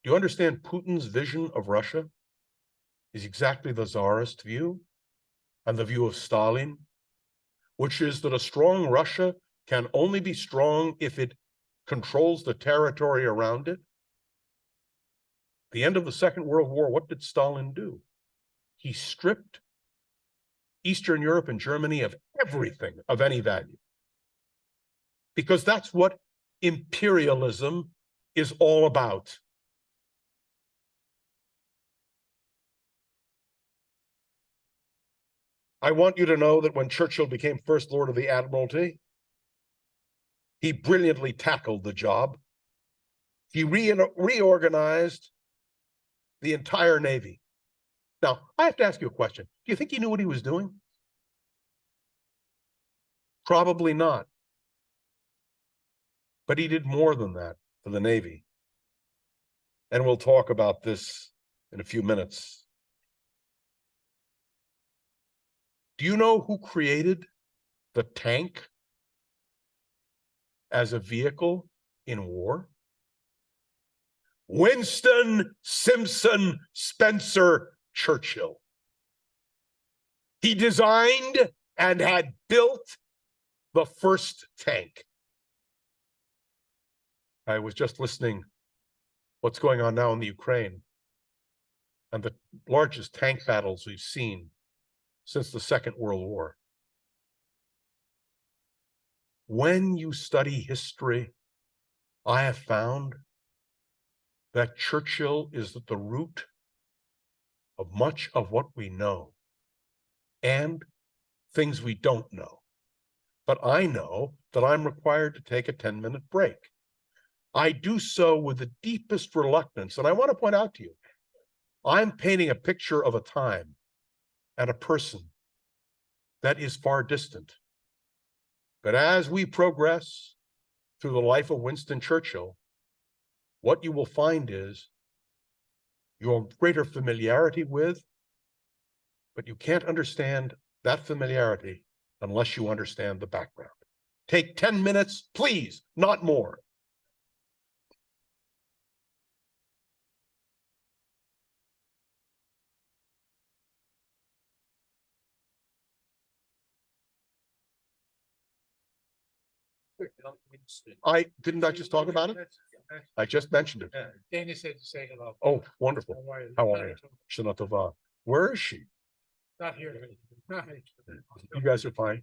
do you understand Putin's vision of Russia is exactly the Tsarist view and the view of Stalin, which is that a strong Russia can only be strong if it controls the territory around it? At the end of the Second World War, what did Stalin do? He stripped Eastern Europe and Germany of everything of any value, because that's what imperialism is all about. I want you to know that when Churchill became First Lord of the Admiralty, he brilliantly tackled the job. He reorganized the entire Navy. Now, I have to ask you a question. Do you think he knew what he was doing? Probably not. But he did more than that for the Navy. And we'll talk about this in a few minutes. Do you know who created the tank as a vehicle in war? Winston Simpson Spencer Churchill. He designed and had built the first tank. I was just listening what's going on now in the Ukraine and the largest tank battles we've seen since the Second World War. When you study history, I have found that Churchill is at the root of much of what we know and things we don't know. But I know that I'm required to take a 10-minute break. I do so with the deepest reluctance, and I want to point out to you, I'm painting a picture of a time and a person that is far distant. But as we progress through the life of Winston Churchill, what you will find is your greater familiarity with, but you can't understand that familiarity unless you understand the background. Take 10 minutes, please, not more. I just talk about it? I just mentioned it. Dana said to say hello. Oh, wonderful. How are you? Shana Tova. Where is she? Not here. You guys are fine.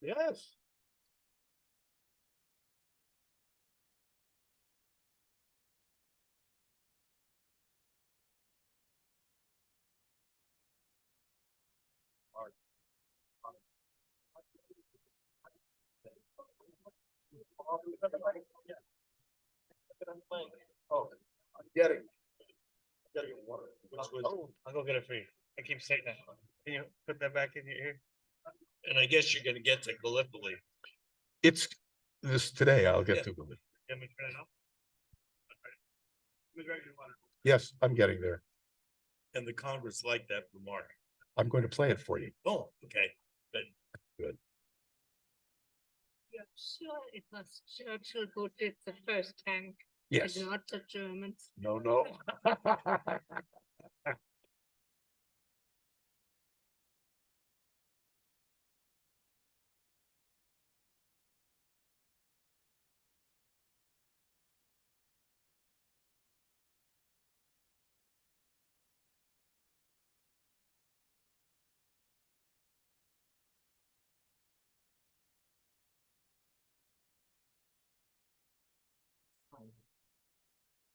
Yes. Oh, I'm getting. Getting water. Oh, I'll go get it for you. I keep saying that. Can you put that back in your ear? And I guess you're gonna get to Gallipoli. it's this today. I'll get Yeah. to it. Let me turn it off. Let me grab your water. Yes, I'm getting there. And the Congress liked that remark. I'm going to play it for you. Oh, okay. You're sure it was Churchill who did the first tank Yes. and not the Germans? No, no.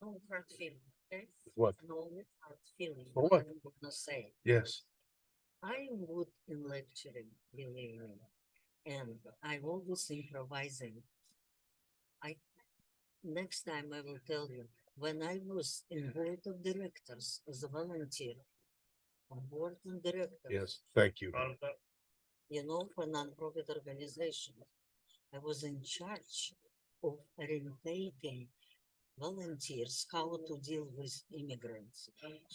No hard feeling, okay? What? No hard feeling. For what? I'm gonna say, Yes. I would in lecturing, believe me, and I always improvising. Next time I will tell you, when I was in board of directors as a volunteer, on board of directors, Yes. Thank you. you know, for non-profit organization, I was in charge of orientating volunteers how to deal with immigrants,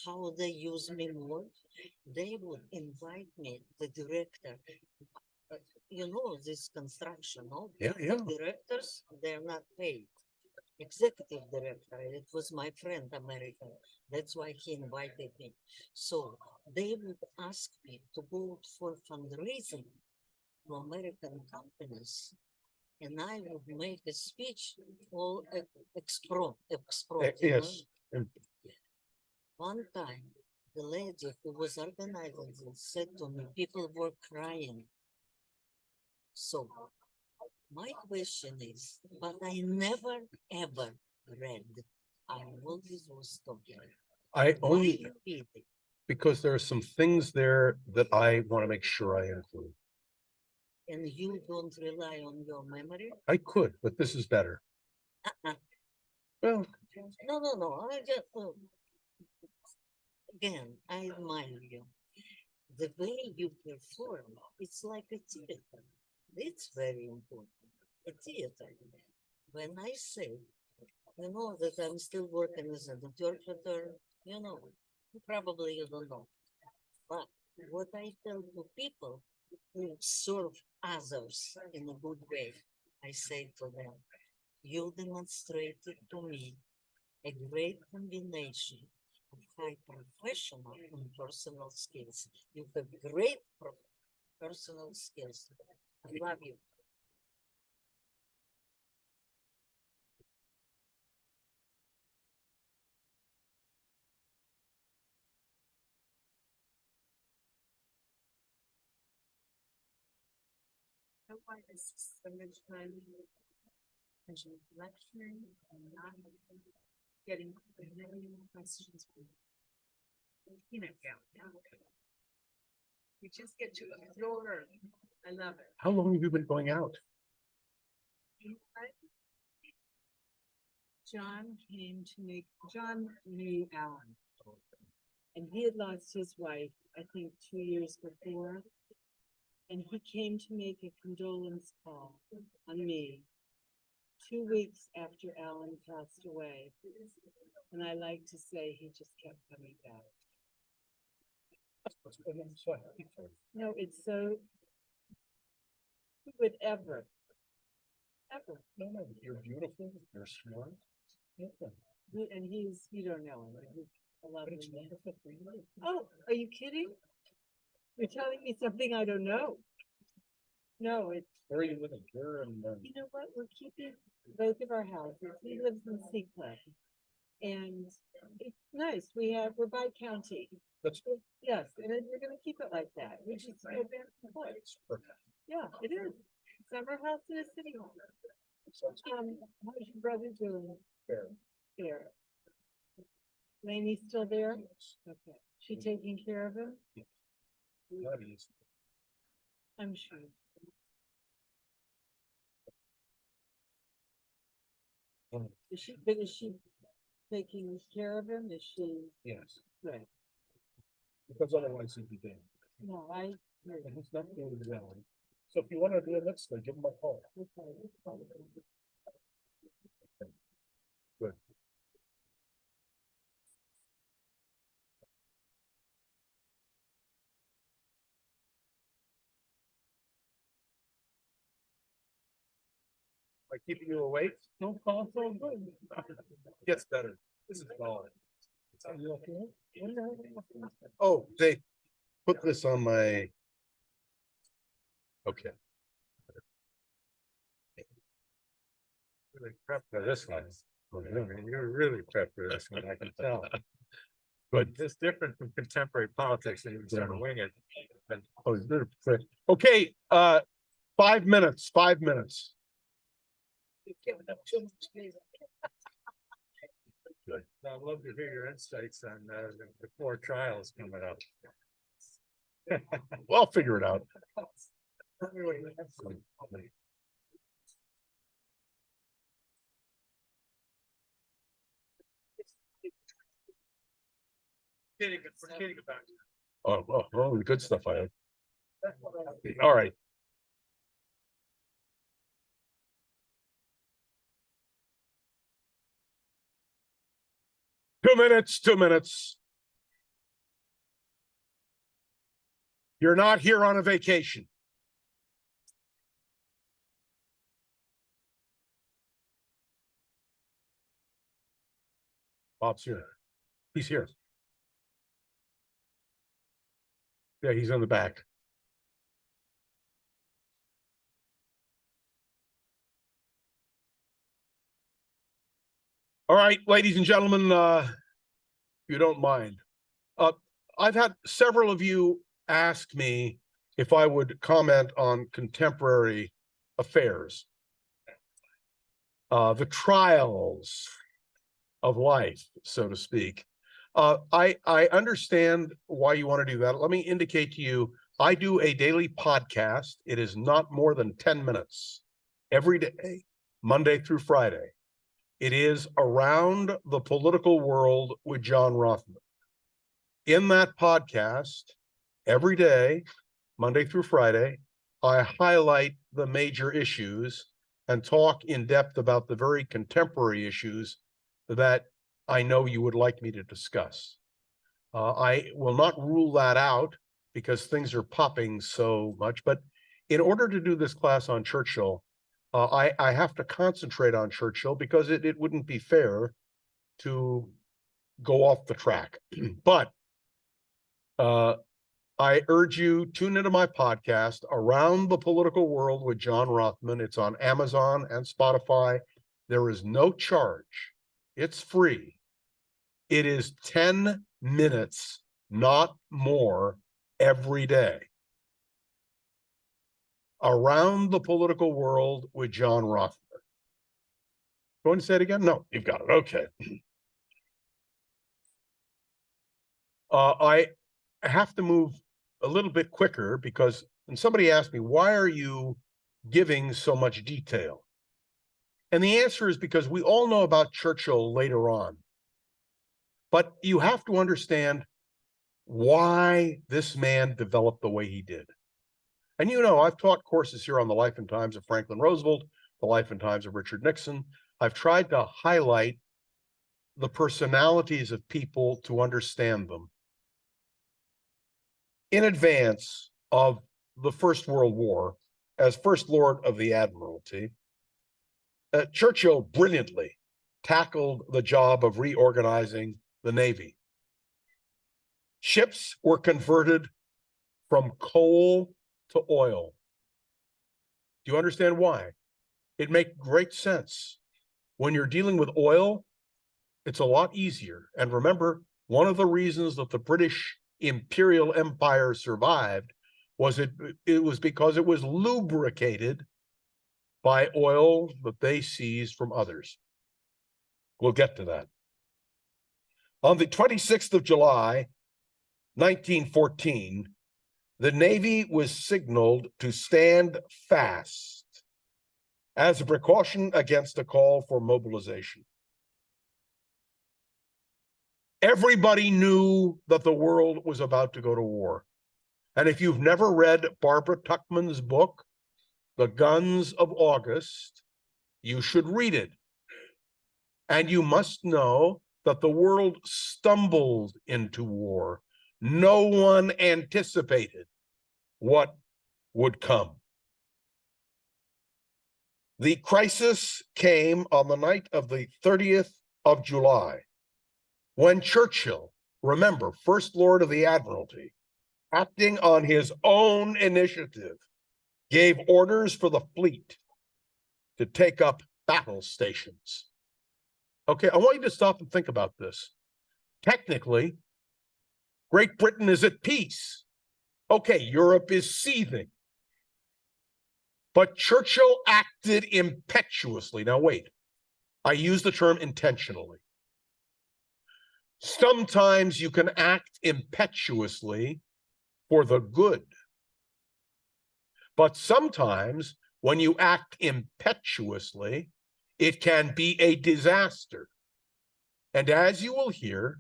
how they use me more. They would invite me, the director. You know, this construction, no? Yeah, yeah. The directors, they're not paid. executive director. It was my friend, American. That's why he invited me. So they would ask me to go for fundraising to American companies, and I would make a speech all expro. Yes. One time, the lady who was organizing this said to me, people were crying. So my question is, but I never ever read. I always was talking. I Why only, you read it? because there are some things there that I want to make sure I include. And you don't rely on your memory? I could, but this is better. Uh-uh. Well, No. I just again, I admire you. The way you perform, it's like a theater. It's very important. A theater. When I say, you know, that I'm still working as an interpreter, you know, probably you don't know. But what I tell to people who serve others in a good way, I say to them, you demonstrated to me a great combination of high professional and personal skills. You have great personal skills. I love you. Why is so much time lecturing and not getting many questions from peanut gallery? You just get to absorb. I love it. how long have you been going out? John knew Alan. And he had lost his wife, I think, 2 years before. And he came to make a condolence call on me 2 weeks after Alan passed away. And I like to say he just kept coming back. I'm so happy for you. No, it's so, who would ever. No, you're beautiful, you're smart. Yeah, And he's, you don't know him, but he's a but lovely it's man. wonderful for you. Oh, are you kidding? You're telling me something I don't know. No, it's, Where are you living? Here in, you know what, we're keeping both of our houses. He lives in Seacliff. And it's nice, we're by county. that's good. Yes, and we're gonna keep it like that. We just go back and forth. Perfect. Yeah, it is. Summer house in a city hall. Sounds good. How's your brother doing? Fair. There. Lainey's still there? Okay. She taking care of him? Not easy. I'm sure. Is she taking care of him? Is she? Yes, Right. because otherwise he'd be dead. No, I. And he's not doing well. So if you want to do it next day, give him a call. Good. By keeping you awake? No, call so good. Gets better. This is solid. Are you okay? Oh, they put this on my. Okay. Really prepped for this one. You're really prepped for this one, I can tell. But it's different from contemporary politics and you can sort of wing it. But Oh, they're quick. Okay, 5 minutes, 5 minutes. Good. I'd love to hear your insights on the 4 trials coming up. Well, I'll figure it out. Kidding, we're kidding about it. Oh, the good stuff I have. All right. Two minutes, 2 minutes. You're not here on a vacation. Bob's here. He's here. Yeah, he's in the back. All right, ladies and gentlemen, if you don't mind, I've had several of you ask me if I would comment on contemporary affairs, the trials of life, so to speak. I understand why you want to do that. Let me indicate to you, I do a daily podcast. It is not more than 10 minutes every day, Monday through Friday. It is Around the Political World with John Rothmann. In that podcast, every day, Monday through Friday, I highlight the major issues and talk in depth about the very contemporary issues that I know you would like me to discuss. I will not rule that out because things are popping so much, but in order to do this class on Churchill, I have to concentrate on Churchill because it wouldn't be fair to go off the track. But I urge you, tune into my podcast, Around the Political World with John Rothmann. It's on Amazon and Spotify. There is no charge. It's free. It is 10 minutes, not more, every day. Around the Political World with John Rothmann. Going to say it again? No, you've got it. Okay. I have to move a little bit quicker because, and somebody asked me, why are you giving so much detail? And the answer is because we all know about Churchill later on. But you have to understand why this man developed the way he did. And you know, I've taught courses here on the life and times of Franklin Roosevelt, the life and times of Richard Nixon. I've tried to highlight the personalities of people to understand them. In advance of the First World War, as First Lord of the Admiralty, Churchill brilliantly tackled the job of reorganizing the Navy. Ships were converted from coal to oil. Do you understand why? It makes great sense. When you're dealing with oil, it's a lot easier. And remember, one of the reasons that the British imperial empire survived was it was because it was lubricated by oil that they seized from others. We'll get to that. On the 26th of July, 1914, the Navy was signaled to stand fast as a precaution against a call for mobilization. Everybody knew that the world was about to go to war. And if you've never read Barbara Tuchman's book, The Guns of August, you should read it. And you must know that the world stumbled into war. No one anticipated what would come. The crisis came on the night of the 30th of July, when Churchill, remember, First Lord of the Admiralty, acting on his own initiative, gave orders for the fleet to take up battle stations. Okay, I want you to stop and think about this. Technically, Great Britain is at peace. Okay, Europe is seething. But Churchill acted impetuously. Now, wait, I use the term intentionally. Sometimes you can act impetuously for the good. But sometimes when you act impetuously, it can be a disaster. And as you will hear,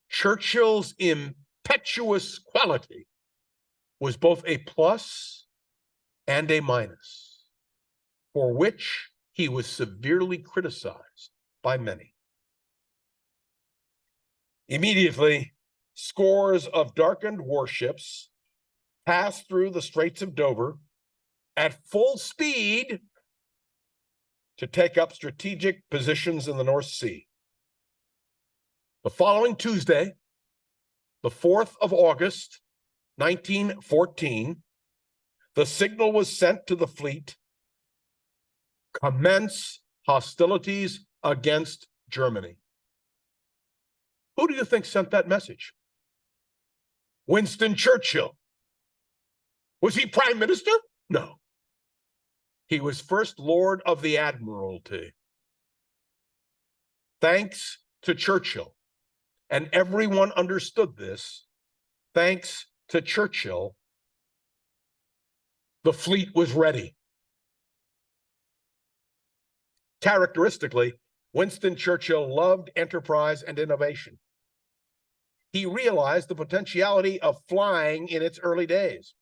Churchill's impetuous quality was both a plus and a minus, for which he was severely criticized by many. Immediately, scores of darkened warships passed through the Straits of Dover at full speed to take up strategic positions in the North Sea. The following Tuesday, the 4th of August, 1914, the signal was sent to the fleet, commence hostilities against Germany. Who do you think sent that message? Winston Churchill. Was he prime minister? No. He was First Lord of the Admiralty. Thanks to Churchill, and everyone understood this, thanks to Churchill, the fleet was ready. Characteristically, Winston Churchill loved enterprise and innovation. He realized the potentiality of flying in its early days.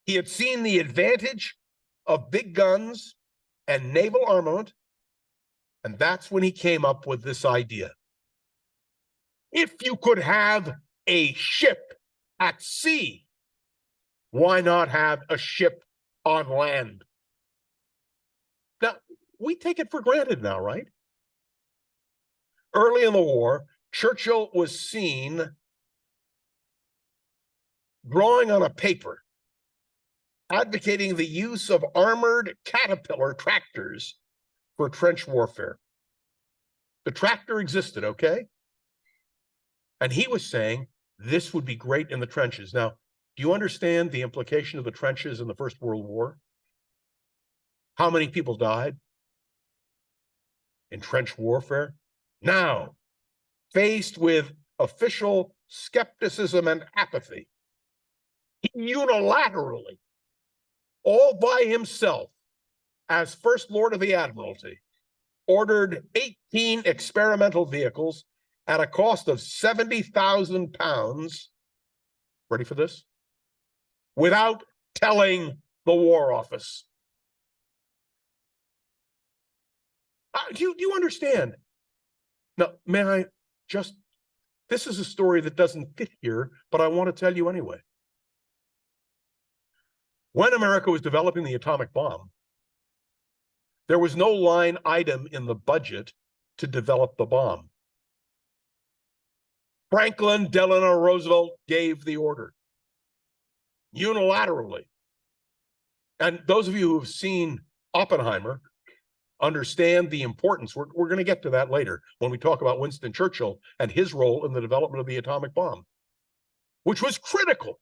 He had seen the advantage of big guns and naval armament, and that's when he came up with this idea. If you could have a ship at sea, why not have a ship on land? Now, we take it for granted now, right? Early in the war, Churchill was seen drawing on a paper, advocating the use of armored Caterpillar tractors for trench warfare. The tractor existed, okay? And he was saying this would be great in the trenches. Now, do you understand the implication of the trenches in the First World War? How many people died in trench warfare? Now, faced with official skepticism and apathy, he unilaterally, all by himself, as First Lord of the Admiralty, ordered 18 experimental vehicles at a cost of £70,000. Ready for this? Without telling the War Office. Do you understand? Now, may I just, this is a story that doesn't fit here, but I want to tell you anyway. When America was developing the atomic bomb, there was no line item in the budget to develop the bomb. Franklin Delano Roosevelt gave the order unilaterally. And those of you who have seen Oppenheimer understand the importance. We're going to get to that later when we talk about Winston Churchill and his role in the development of the atomic bomb, which was critical.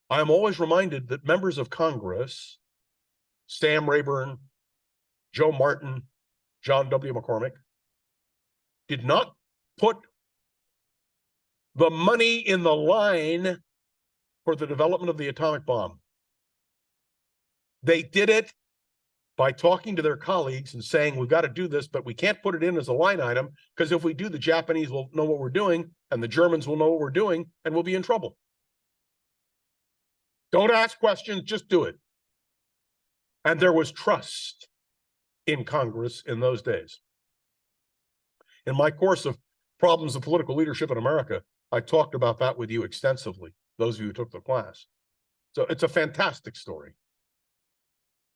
I am always reminded that members of Congress, Sam Rayburn, Joe Martin, John W. McCormick, did not put the money in the line for the development of the atomic bomb. They did it by talking to their colleagues and saying, we've got to do this, but we can't put it in as a line item, because if we do, the Japanese will know what we're doing, and the Germans will know what we're doing, and we'll be in trouble. Don't ask questions, just do it. And there was trust in Congress in those days. In my course of Problems of Political Leadership in America, I talked about that with you extensively, those of you who took the class. So it's a fantastic story.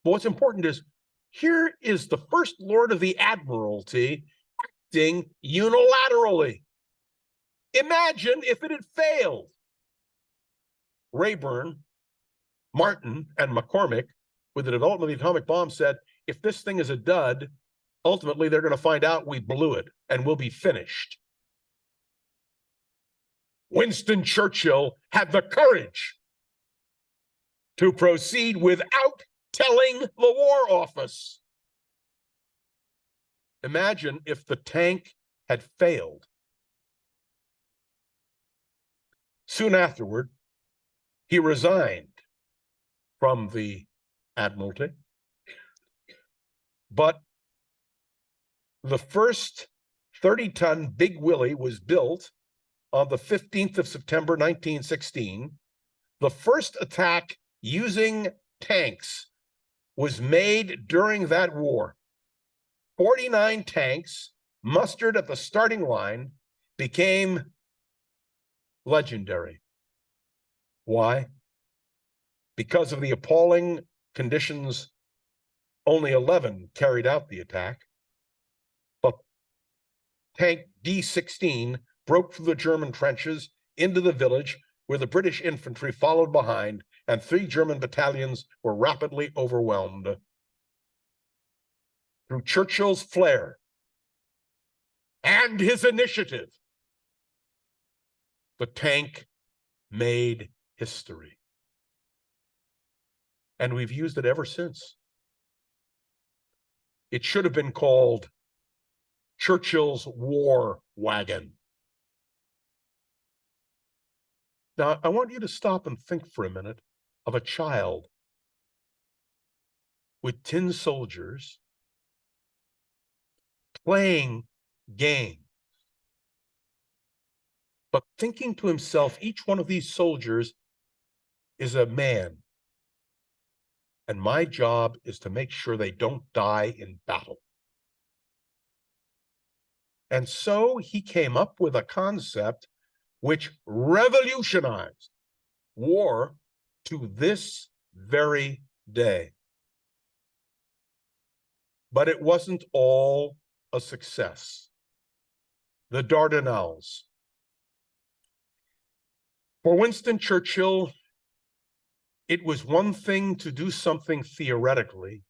But what's important is, here is the First Lord of the Admiralty acting unilaterally. Imagine if it had failed. Rayburn, Martin, and McCormick, with the development of the atomic bomb, said, if this thing is a dud, ultimately they're going to find out we blew it and we'll be finished. Winston Churchill had the courage to proceed without telling the War Office. Imagine if the tank had failed. Soon afterward, he resigned from the Admiralty, but the first 30-ton Big Willie was built on the 15th of September, 1916. The first attack using tanks was made during that war. 49 tanks mustered at the starting line became legendary. Why? Because of the appalling conditions, only 11 carried out the attack. But tank D-16 broke through the German trenches into the village, where the British infantry followed behind, and 3 German battalions were rapidly overwhelmed. Through Churchill's flair and his initiative, the tank made history. And we've used it ever since. It should have been called Churchill's War Wagon. Now, I want you to stop and think for a minute of a child with tin soldiers playing games, but thinking to himself, each one of these soldiers is a man, and my job is to make sure they don't die in battle. And so he came up with a concept which revolutionized war to this very day. But it wasn't all a success. The Dardanelles. For Winston Churchill, it was one thing to do something theoretically.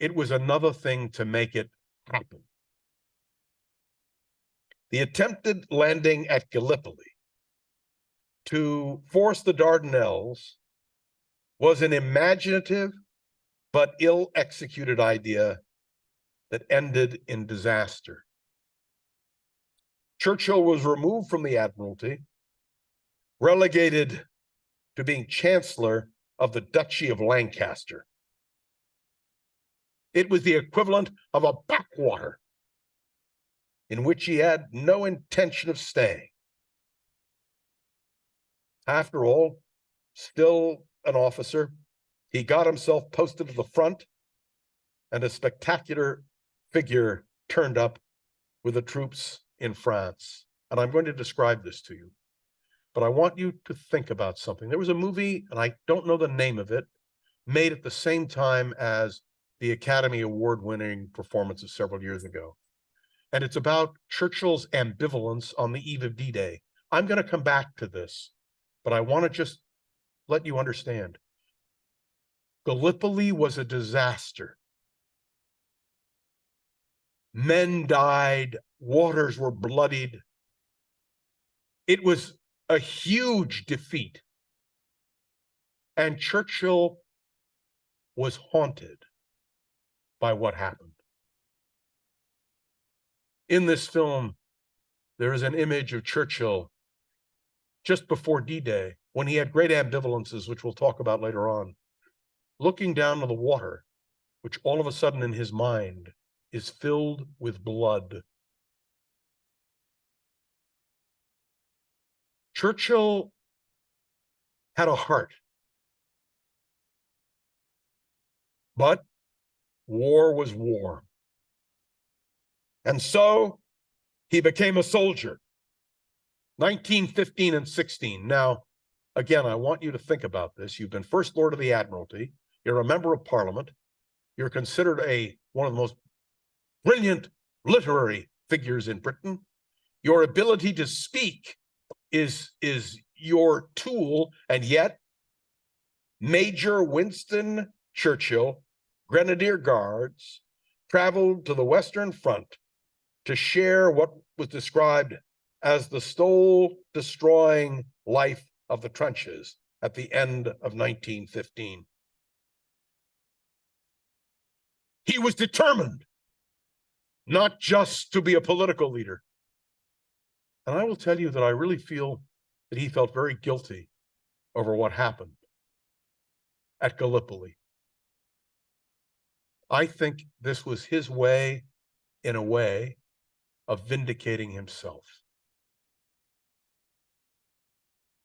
It was another thing to make it happen. The attempted landing at Gallipoli to force the Dardanelles was an imaginative but ill-executed idea that ended in disaster. Churchill was removed from the Admiralty, relegated to being Chancellor of the Duchy of Lancaster. It was the equivalent of a backwater in which he had no intention of staying. After all, still an officer, he got himself posted to the front, and a spectacular figure turned up with the troops in France. And I'm going to describe this to you, but I want you to think about something. There was a movie, and I don't know the name of it, made at the same time as the Academy Award-winning performance of several years ago. And it's about Churchill's ambivalence on the eve of D-Day. I'm going to come back to this, but I want to just let you understand. Gallipoli was a disaster. Men died, waters were bloodied. It was a huge defeat. And Churchill was haunted by what happened. In this film, there is an image of Churchill just before D-Day, when he had great ambivalences, which we'll talk about later on, looking down to the water, which all of a sudden in his mind is filled with blood. Churchill had a heart, but war was war. And so he became a soldier, 1915 and 16. Now, again, I want you to think about this. You've been First Lord of the Admiralty. You're a member of Parliament. You're considered one of the most brilliant literary figures in Britain. Your ability to speak is your tool, and yet Major Winston Churchill, Grenadier Guards, traveled to the Western Front to share what was described as the soul-destroying life of the trenches at the end of 1915. He was determined not just to be a political leader. And I will tell you that I really feel that he felt very guilty over what happened at Gallipoli. I think this was his way, in a way, of vindicating himself.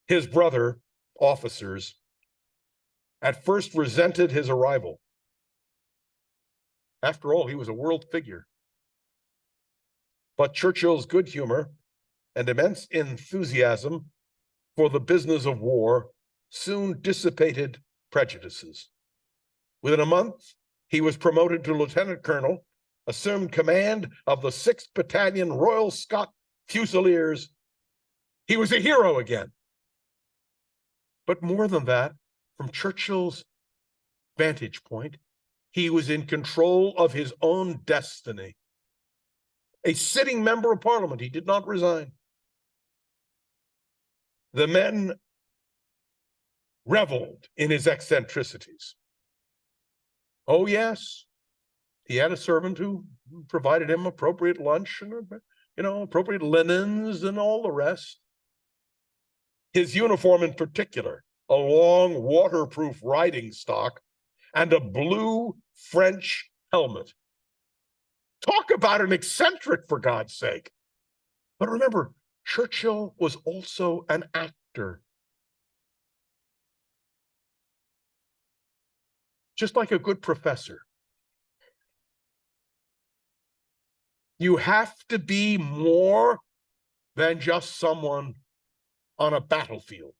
His brother, officers, at first resented his arrival. After all, he was a world figure. But Churchill's good humor and immense enthusiasm for the business of war soon dissipated prejudices. Within a month, he was promoted to lieutenant colonel assumed command of the 6th Battalion Royal Scot Fusiliers, he was a hero again. But more than that, from Churchill's vantage point, he was in control of his own destiny. A sitting member of Parliament, he did not resign. The men reveled in his eccentricities. Oh, yes, he had a servant who provided him appropriate lunch and, appropriate linens and all the rest. His uniform in particular, a long waterproof riding stock and a blue French helmet. Talk about an eccentric, for God's sake. But remember, Churchill was also an actor. Just like a good professor. You have to be more than just someone on a battlefield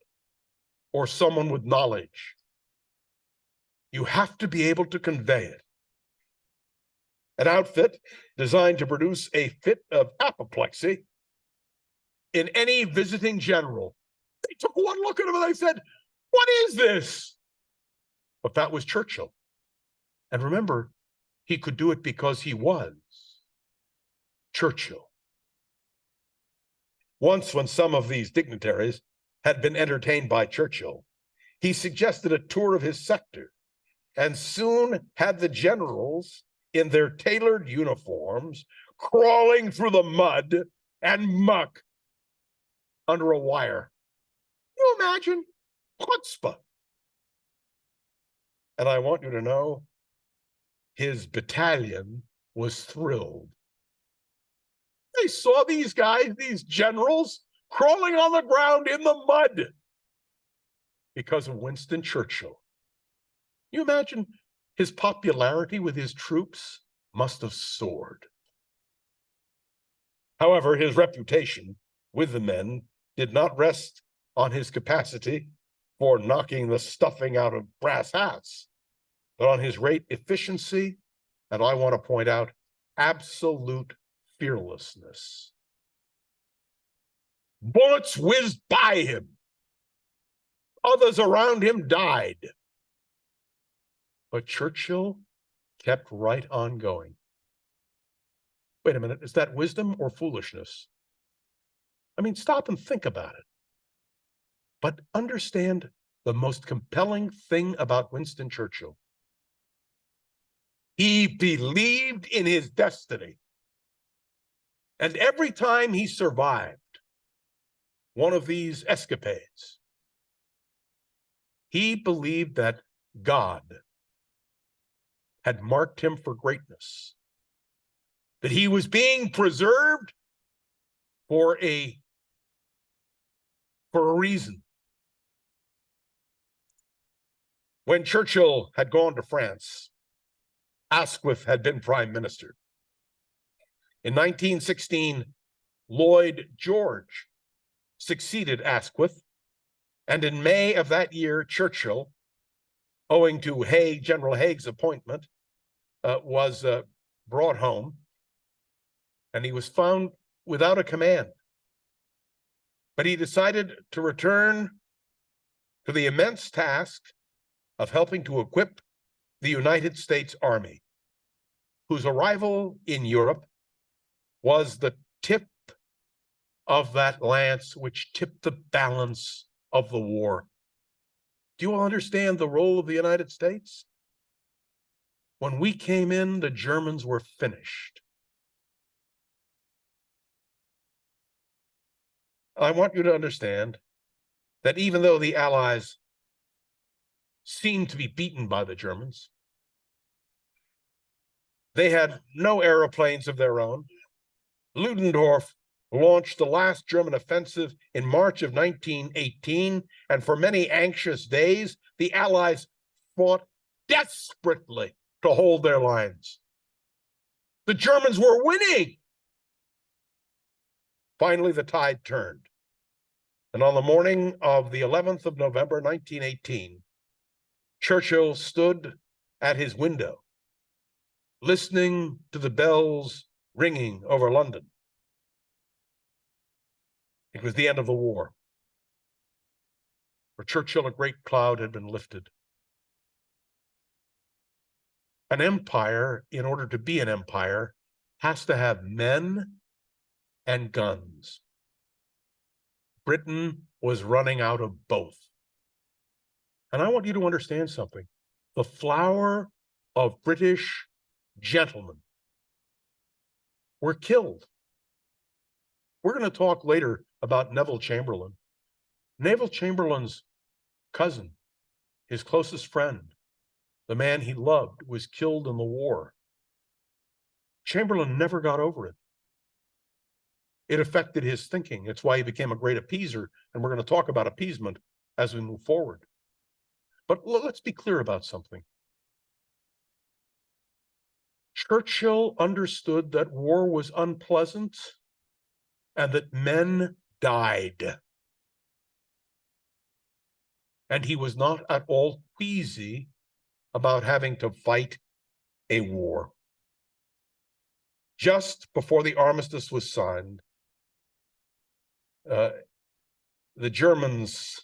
or someone with knowledge. You have to be able to convey it. An outfit designed to produce a fit of apoplexy in any visiting general. They took one look at him and they said, "What is this?" But that was Churchill. And remember, he could do it because he was Churchill. Once, when some of these dignitaries had been entertained by Churchill, he suggested a tour of his sector and soon had the generals in their tailored uniforms crawling through the mud and muck under a wire. Can you imagine? Chutzpah. And I want you to know, his battalion was thrilled. They saw these guys, these generals, crawling on the ground in the mud because of Winston Churchill. You imagine his popularity with his troops must have soared. However, his reputation with the men did not rest on his capacity for knocking the stuffing out of brass hats, but on his great efficiency, and I want to point out, absolute fearlessness. Bullets whizzed by him. Others around him died. But Churchill kept right on going. Wait a minute, is that wisdom or foolishness? I mean, stop and think about it. But understand the most compelling thing about Winston Churchill. He believed in his destiny. And every time he survived one of these escapades, he believed that God had marked him for greatness, that he was being preserved for a reason. When Churchill had gone to France, Asquith had been prime minister. In 1916, Lloyd George succeeded Asquith, and in May of that year, Churchill, owing to General Haig's appointment, was brought home, and he was found without a command. But he decided to return to the immense task of helping to equip the United States Army, whose arrival in Europe was the tip of that lance which tipped the balance of the war. Do you all understand the role of the United States? When we came in, the Germans were finished. I want you to understand that even though the Allies seemed to be beaten by the Germans, they had no airplanes of their own. Ludendorff launched the last German offensive in March of 1918, and for many anxious days, the Allies fought desperately to hold their lines. The Germans were winning. Finally, the tide turned. And on the morning of the 11th of November, 1918, Churchill stood at his window, listening to the bells ringing over London. It was the end of the war. For Churchill, a great cloud had been lifted. An empire, in order to be an empire, has to have men and guns. Britain was running out of both. And I want you to understand something. The flower of British gentlemen were killed. We're going to talk later about Neville Chamberlain. Neville Chamberlain's cousin, his closest friend, the man he loved, was killed in the war. Chamberlain never got over it. It affected his thinking. It's why he became a great appeaser, and we're going to talk about appeasement as we move forward. But let's be clear about something. Churchill understood that war was unpleasant and that men died. And he was not at all queasy about having to fight a war. Just before the armistice was signed, the Germans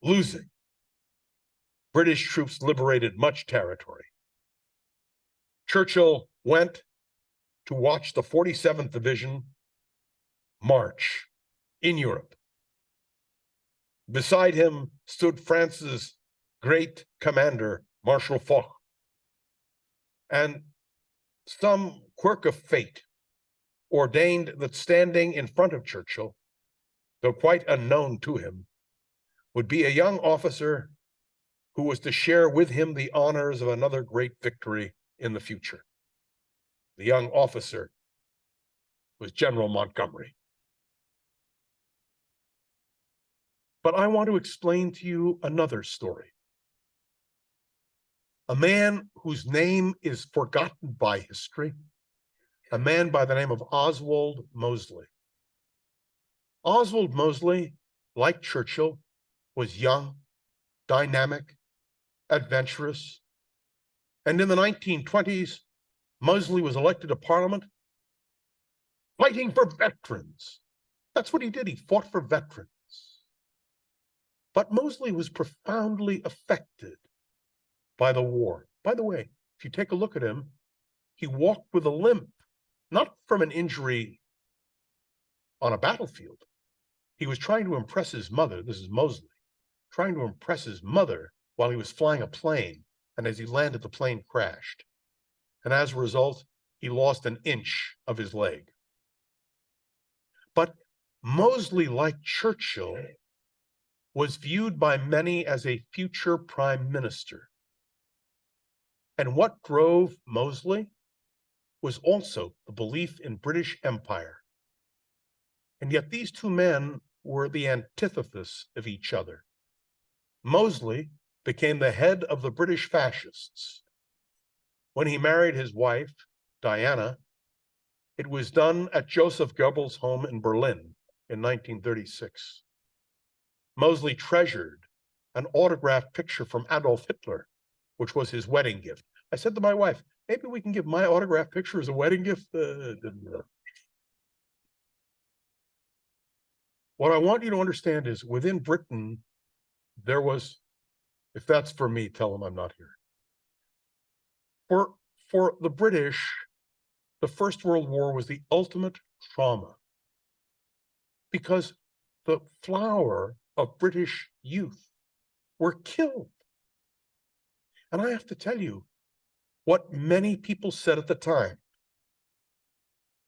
losing, British troops liberated much territory. Churchill went to watch the 47th Division march in Europe. Beside him stood France's great commander, Marshal Foch. And some quirk of fate ordained that standing in front of Churchill, though quite unknown to him, would be a young officer who was to share with him the honors of another great victory in the future. The young officer was General Montgomery. But I want to explain to you another story. A man whose name is forgotten by history, a man by the name of Oswald Mosley. Oswald Mosley, like Churchill, was young, dynamic, adventurous, and in the 1920s, Mosley was elected to Parliament fighting for veterans. That's what he did. He fought for veterans. But Mosley was profoundly affected by the war. By the way, if you take a look at him, he walked with a limp, not from an injury on a battlefield. He was trying to impress his mother. This is Mosley, trying to impress his mother while he was flying a plane. And as he landed, the plane crashed. And as a result, he lost an inch of his leg. But Mosley, like Churchill, was viewed by many as a future prime minister. And what drove Mosley was also the belief in British Empire. And yet these two men were the antithesis of each other. Mosley became the head of the British fascists. When he married his wife, Diana, it was done at Joseph Goebbels' home in Berlin in 1936. Mosley treasured an autographed picture from Adolf Hitler, which was his wedding gift. I said to my wife, maybe we can give my autographed picture as a wedding gift. What I want you to understand is within Britain, there was, if that's for me, tell them I'm not here. For the British, the First World War was the ultimate trauma because the flower of British youth were killed. And I have to tell you what many people said at the time.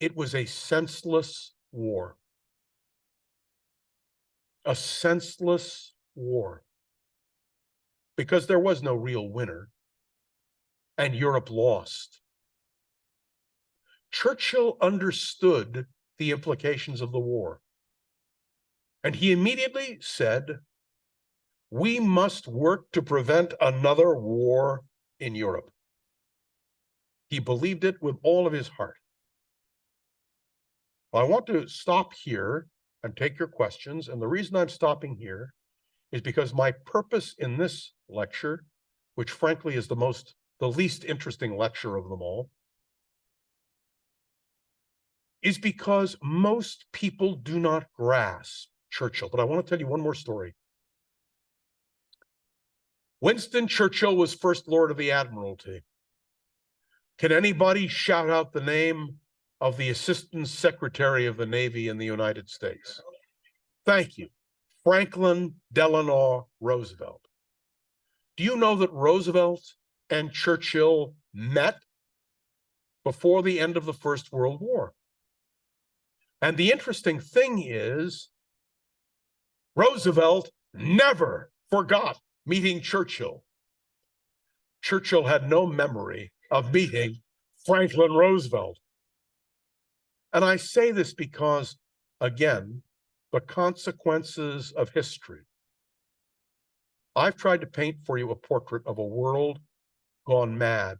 It was a senseless war. A senseless war. Because there was no real winner, and Europe lost. Churchill understood the implications of the war. And he immediately said, we must work to prevent another war in Europe. He believed it with all of his heart. Well, I want to stop here and take your questions. And the reason I'm stopping here is because my purpose in this lecture, which frankly is the most the least interesting lecture of them all, is because most people do not grasp Churchill. But I want to tell you one more story. Winston Churchill was First Lord of the Admiralty. Can anybody shout out the name of the Assistant Secretary of the Navy in the United States? Thank you. Franklin Delano Roosevelt. Do you know that Roosevelt and Churchill met before the end of the First World War? And the interesting thing is, Roosevelt never forgot meeting Churchill. Churchill had no memory of meeting Franklin Roosevelt. And I say this because, again, the consequences of history. I've tried to paint for you a portrait of a world gone mad,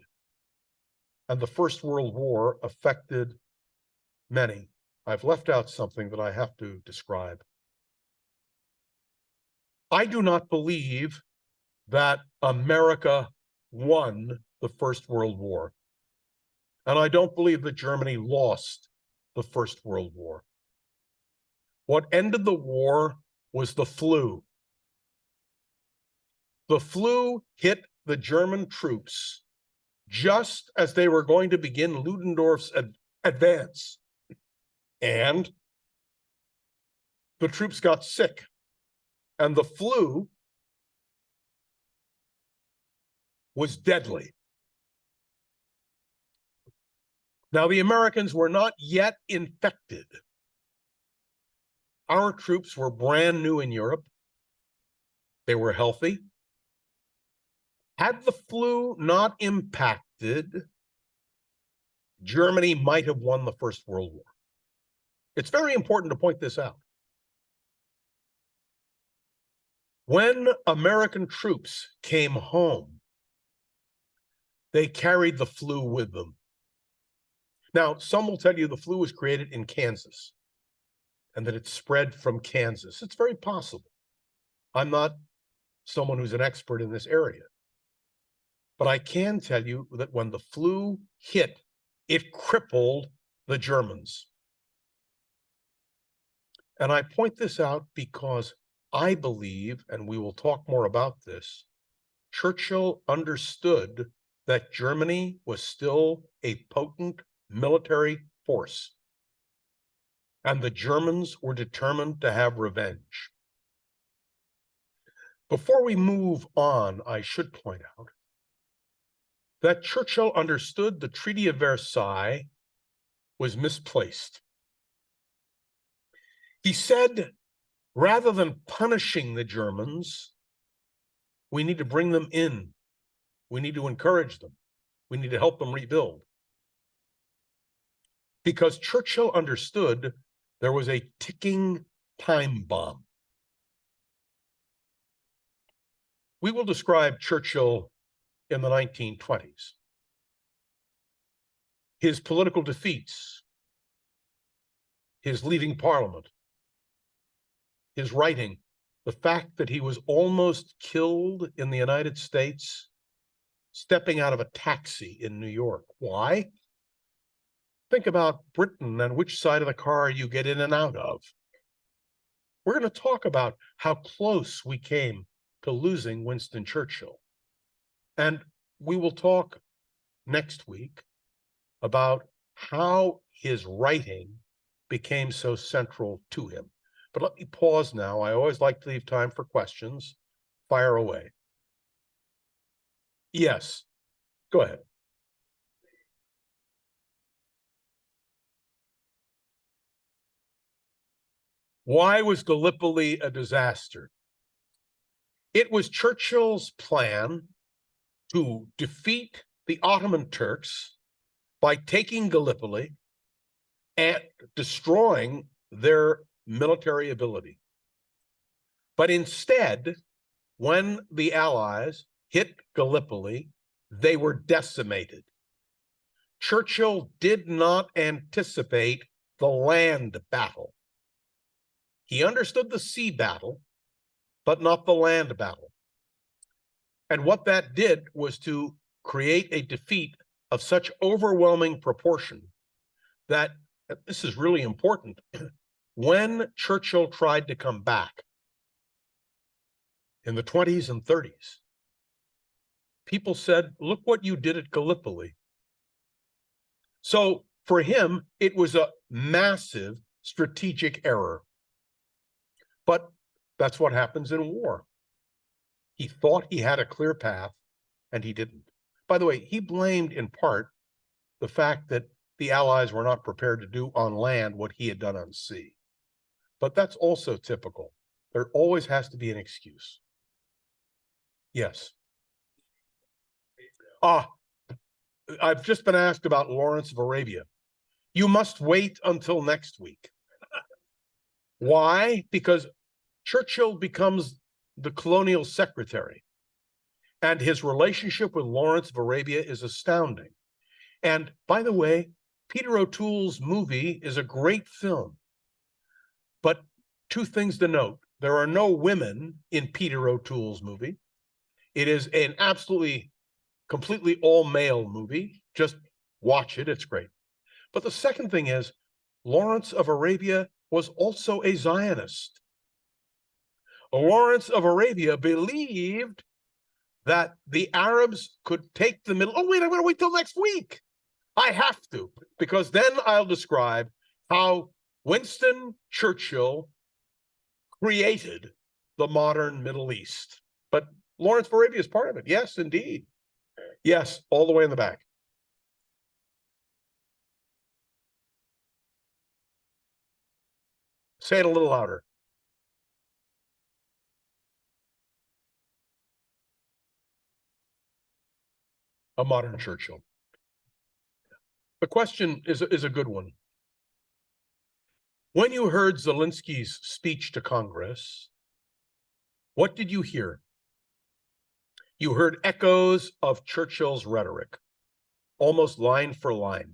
and the First World War affected many. I've left out something that I have to describe. I do not believe that America won the First World War, and I don't believe that Germany lost the First World War. What ended the war was the flu. The flu hit the German troops just as they were going to begin Ludendorff's advance. And the troops got sick. And the flu was deadly. Now, the Americans were not yet infected. Our troops were brand new in Europe. They were healthy. Had the flu not impacted, Germany might have won the First World War. It's very important to point this out. When American troops came home, they carried the flu with them. Now, some will tell you the flu was created in Kansas and that it spread from Kansas. It's very possible. I'm not someone who's an expert in this area. But I can tell you that when the flu hit, it crippled the Germans. And I point this out because I believe, and we will talk more about this, Churchill understood that Germany was still a potent military force, and the Germans were determined to have revenge. Before we move on, I should point out that Churchill understood the Treaty of Versailles was misplaced. He said, rather than punishing the Germans, we need to bring them in. We need to encourage them. We need to help them rebuild. Because Churchill understood there was a ticking time bomb. We will describe Churchill in the 1920s. His political defeats, his leaving Parliament, his writing, the fact that he was almost killed in the United States stepping out of a taxi in New York. Why? Think about Britain and which side of the car you get in and out of. We're going to talk about how close we came to losing Winston Churchill. And we will talk next week about how his writing became so central to him. But let me pause now. I always like to leave time for questions. Fire away. Yes, go ahead. Why was Gallipoli a disaster? It was Churchill's plan to defeat the Ottoman Turks by taking Gallipoli and destroying their military ability. But instead, when the Allies hit Gallipoli, they were decimated. Churchill did not anticipate the land battle. He understood the sea battle, but not the land battle. And what that did was to create a defeat of such overwhelming proportion that, this is really important, when Churchill tried to come back in the 20s and 30s, people said, look what you did at Gallipoli. So for him, it was a massive strategic error. But that's what happens in war. He thought he had a clear path, and he didn't. By the way, he blamed in part the fact that the Allies were not prepared to do on land what he had done on sea. But that's also typical. There always has to be an excuse. Yes. I've just been asked about Lawrence of Arabia. You must wait until next week. Why? Because Churchill becomes the Colonial Secretary, and his relationship with Lawrence of Arabia is astounding. And by the way, Peter O'Toole's movie is a great film. But two things to note. There are no women in Peter O'Toole's movie. It is an absolutely, completely all-male movie. Just watch it. It's great. But the second thing is, Lawrence of Arabia was also a Zionist. Lawrence of Arabia believed that the Arabs could take the middle. Oh, wait, I'm going to wait till next week. I have to, because then I'll describe how Winston Churchill created the modern Middle East. But Lawrence of Arabia is part of it. Yes, indeed. Yes, all the way in the back. Say it a little louder. A modern Churchill. The question is a good one. When you heard Zelensky's speech to Congress, what did you hear? You heard echoes of Churchill's rhetoric, almost line for line.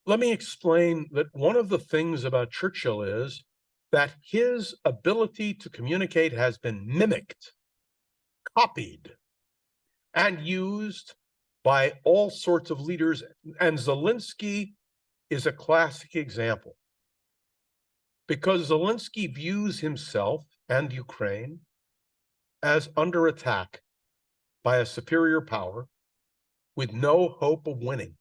Let me explain that one of the things about Churchill is that his ability to communicate has been mimicked, copied, and used by all sorts of leaders. And Zelensky is a classic example, because Zelensky views himself and Ukraine as under attack by a superior power with no hope of winning.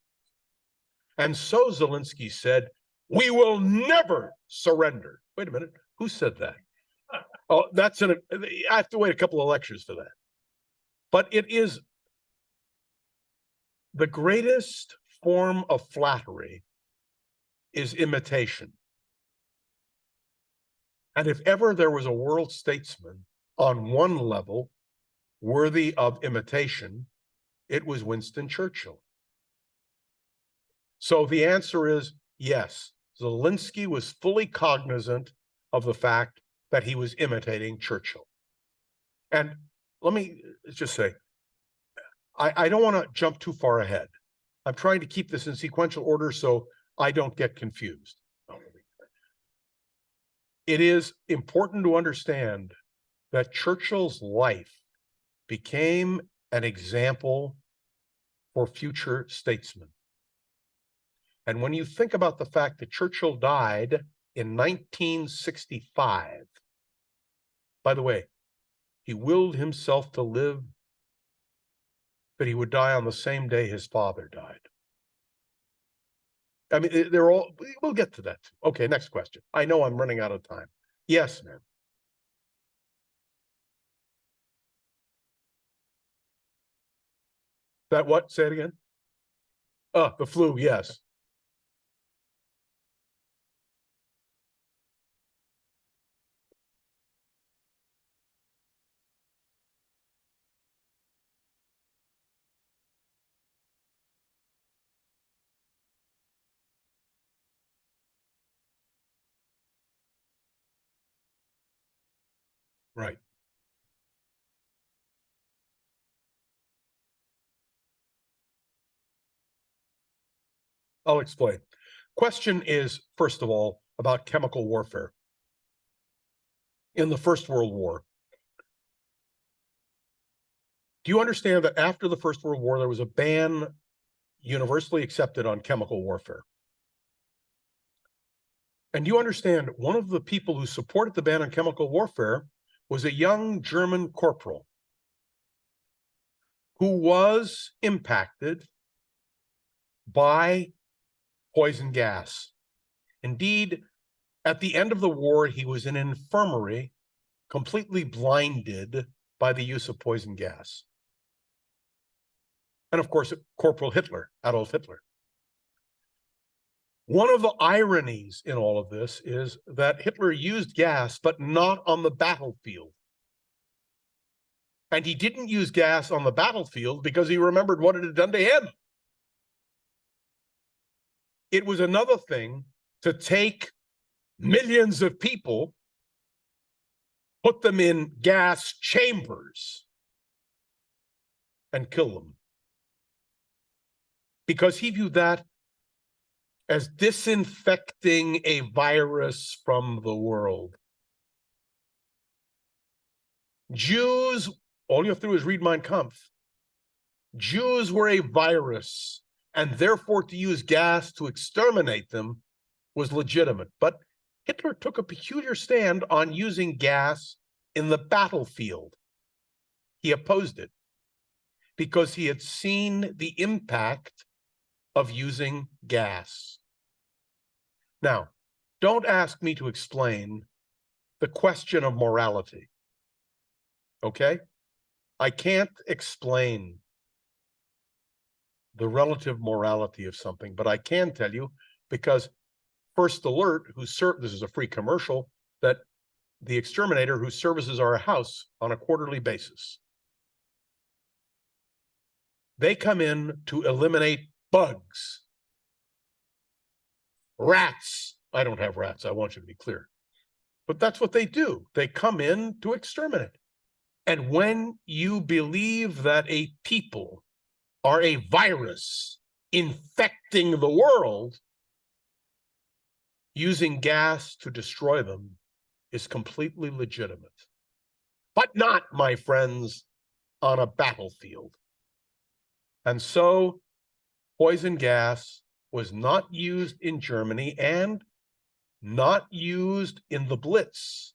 And so Zelensky said, we will never surrender. Wait a minute, who said that? Oh, I have to wait a couple of lectures for that. But it is the greatest form of flattery is imitation. And if ever there was a world statesman on one level worthy of imitation, it was Winston Churchill. So the answer is yes, Zelensky was fully cognizant of the fact that he was imitating Churchill. And let me just say, I don't want to jump too far ahead. I'm trying to keep this in sequential order so I don't get confused. It is important to understand that Churchill's life became an example for future statesmen. And when you think about the fact that Churchill died in 1965, by the way, he willed himself to live, that he would die on the same day his father died. I mean, they're all, we'll get to that too. Okay, next question. I know I'm running out of time. Yes, ma'am. That what? Say it again. The flu, yes. Right. I'll explain. Question is, first of all, about chemical warfare. In the First World War, Do you understand that after the First World War, there was a ban universally accepted on chemical warfare? And you understand one of the people who supported the ban on chemical warfare was a young German corporal who was impacted by poison gas. Indeed, at the end of the war, he was in an infirmary, completely blinded by the use of poison gas. And of course, Corporal Hitler, Adolf Hitler. One of the ironies in all of this is that Hitler used gas, but not on the battlefield. And he didn't use gas on the battlefield because he remembered what it had done to him. It was another thing to take millions of people, put them in gas chambers, and kill them. Because he viewed that as disinfecting a virus from the world. Jews, all you have to do is read Mein Kampf. Jews were a virus, and therefore to use gas to exterminate them was legitimate. But Hitler took a peculiar stand on using gas in the battlefield. He opposed it because he had seen the impact of using gas. Now, don't ask me to explain the question of morality, okay? I can't explain the relative morality of something, but I can tell you, because First Alert, who served, this is a free commercial, that the exterminator who services our house on a quarterly basis, they come in to eliminate bugs, rats. I don't have rats, I want you to be clear. But that's what they do. They come in to exterminate. And when you believe that a people are a virus infecting the world, using gas to destroy them is completely legitimate. But not, my friends, on a battlefield. And so poison gas was not used in Germany and not used in the Blitz.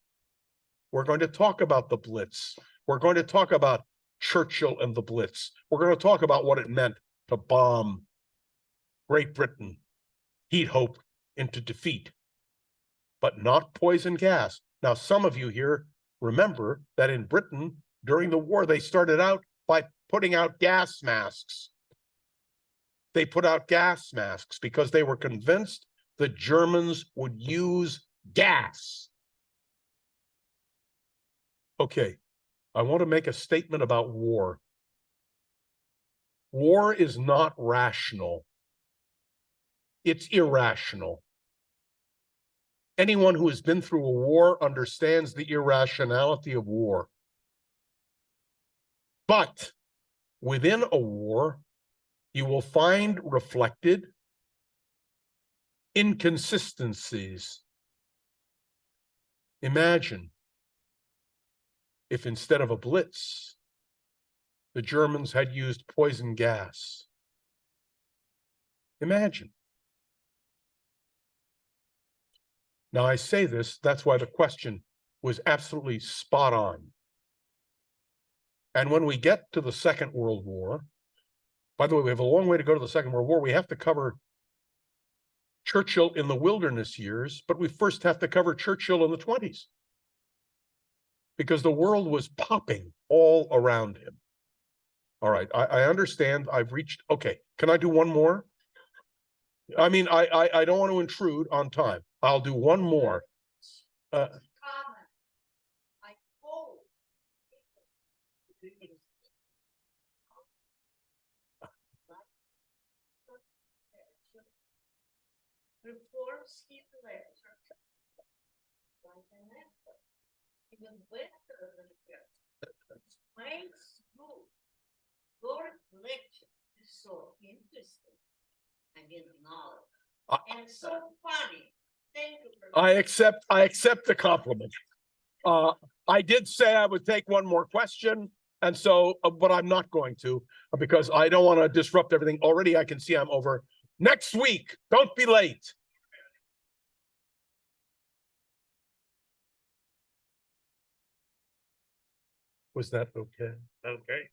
We're going to talk about the Blitz. We're going to talk about Churchill and the Blitz. We're going to talk about what it meant to bomb Great Britain, heat hope into defeat, but not poison gas. Now, some of you here remember that in Britain, during the war, they started out by putting out gas masks. They put out gas masks because they were convinced the Germans would use gas. Okay, I want to make a statement about war. War is not rational. It's irrational. Anyone who has been through a war understands the irrationality of war. But within a war, you will find reflected inconsistencies. Imagine if instead of a blitz, the Germans had used poison gas. Imagine. Now, I say this, that's why the question was absolutely spot on. And when we get to the Second World War, by the way, we have a long way to go to the Second World War. We have to cover Churchill in the wilderness years, but we first have to cover Churchill in the 20s. Because the world was popping all around him. All right, I understand I've reached, okay, can I do one more? I mean, I don't want to intrude on time. I'll do one more. Reforms his lecture like an expert, even better than Churchill. Thanks you. Your lecture is so interesting. I didn't know. And so funny. Thank you for I accept the compliment. I did say I would take one more question. And so, but I'm not going to, because I don't want to disrupt everything. Already I can see I'm over. Next week, don't be late. Was that okay? Okay.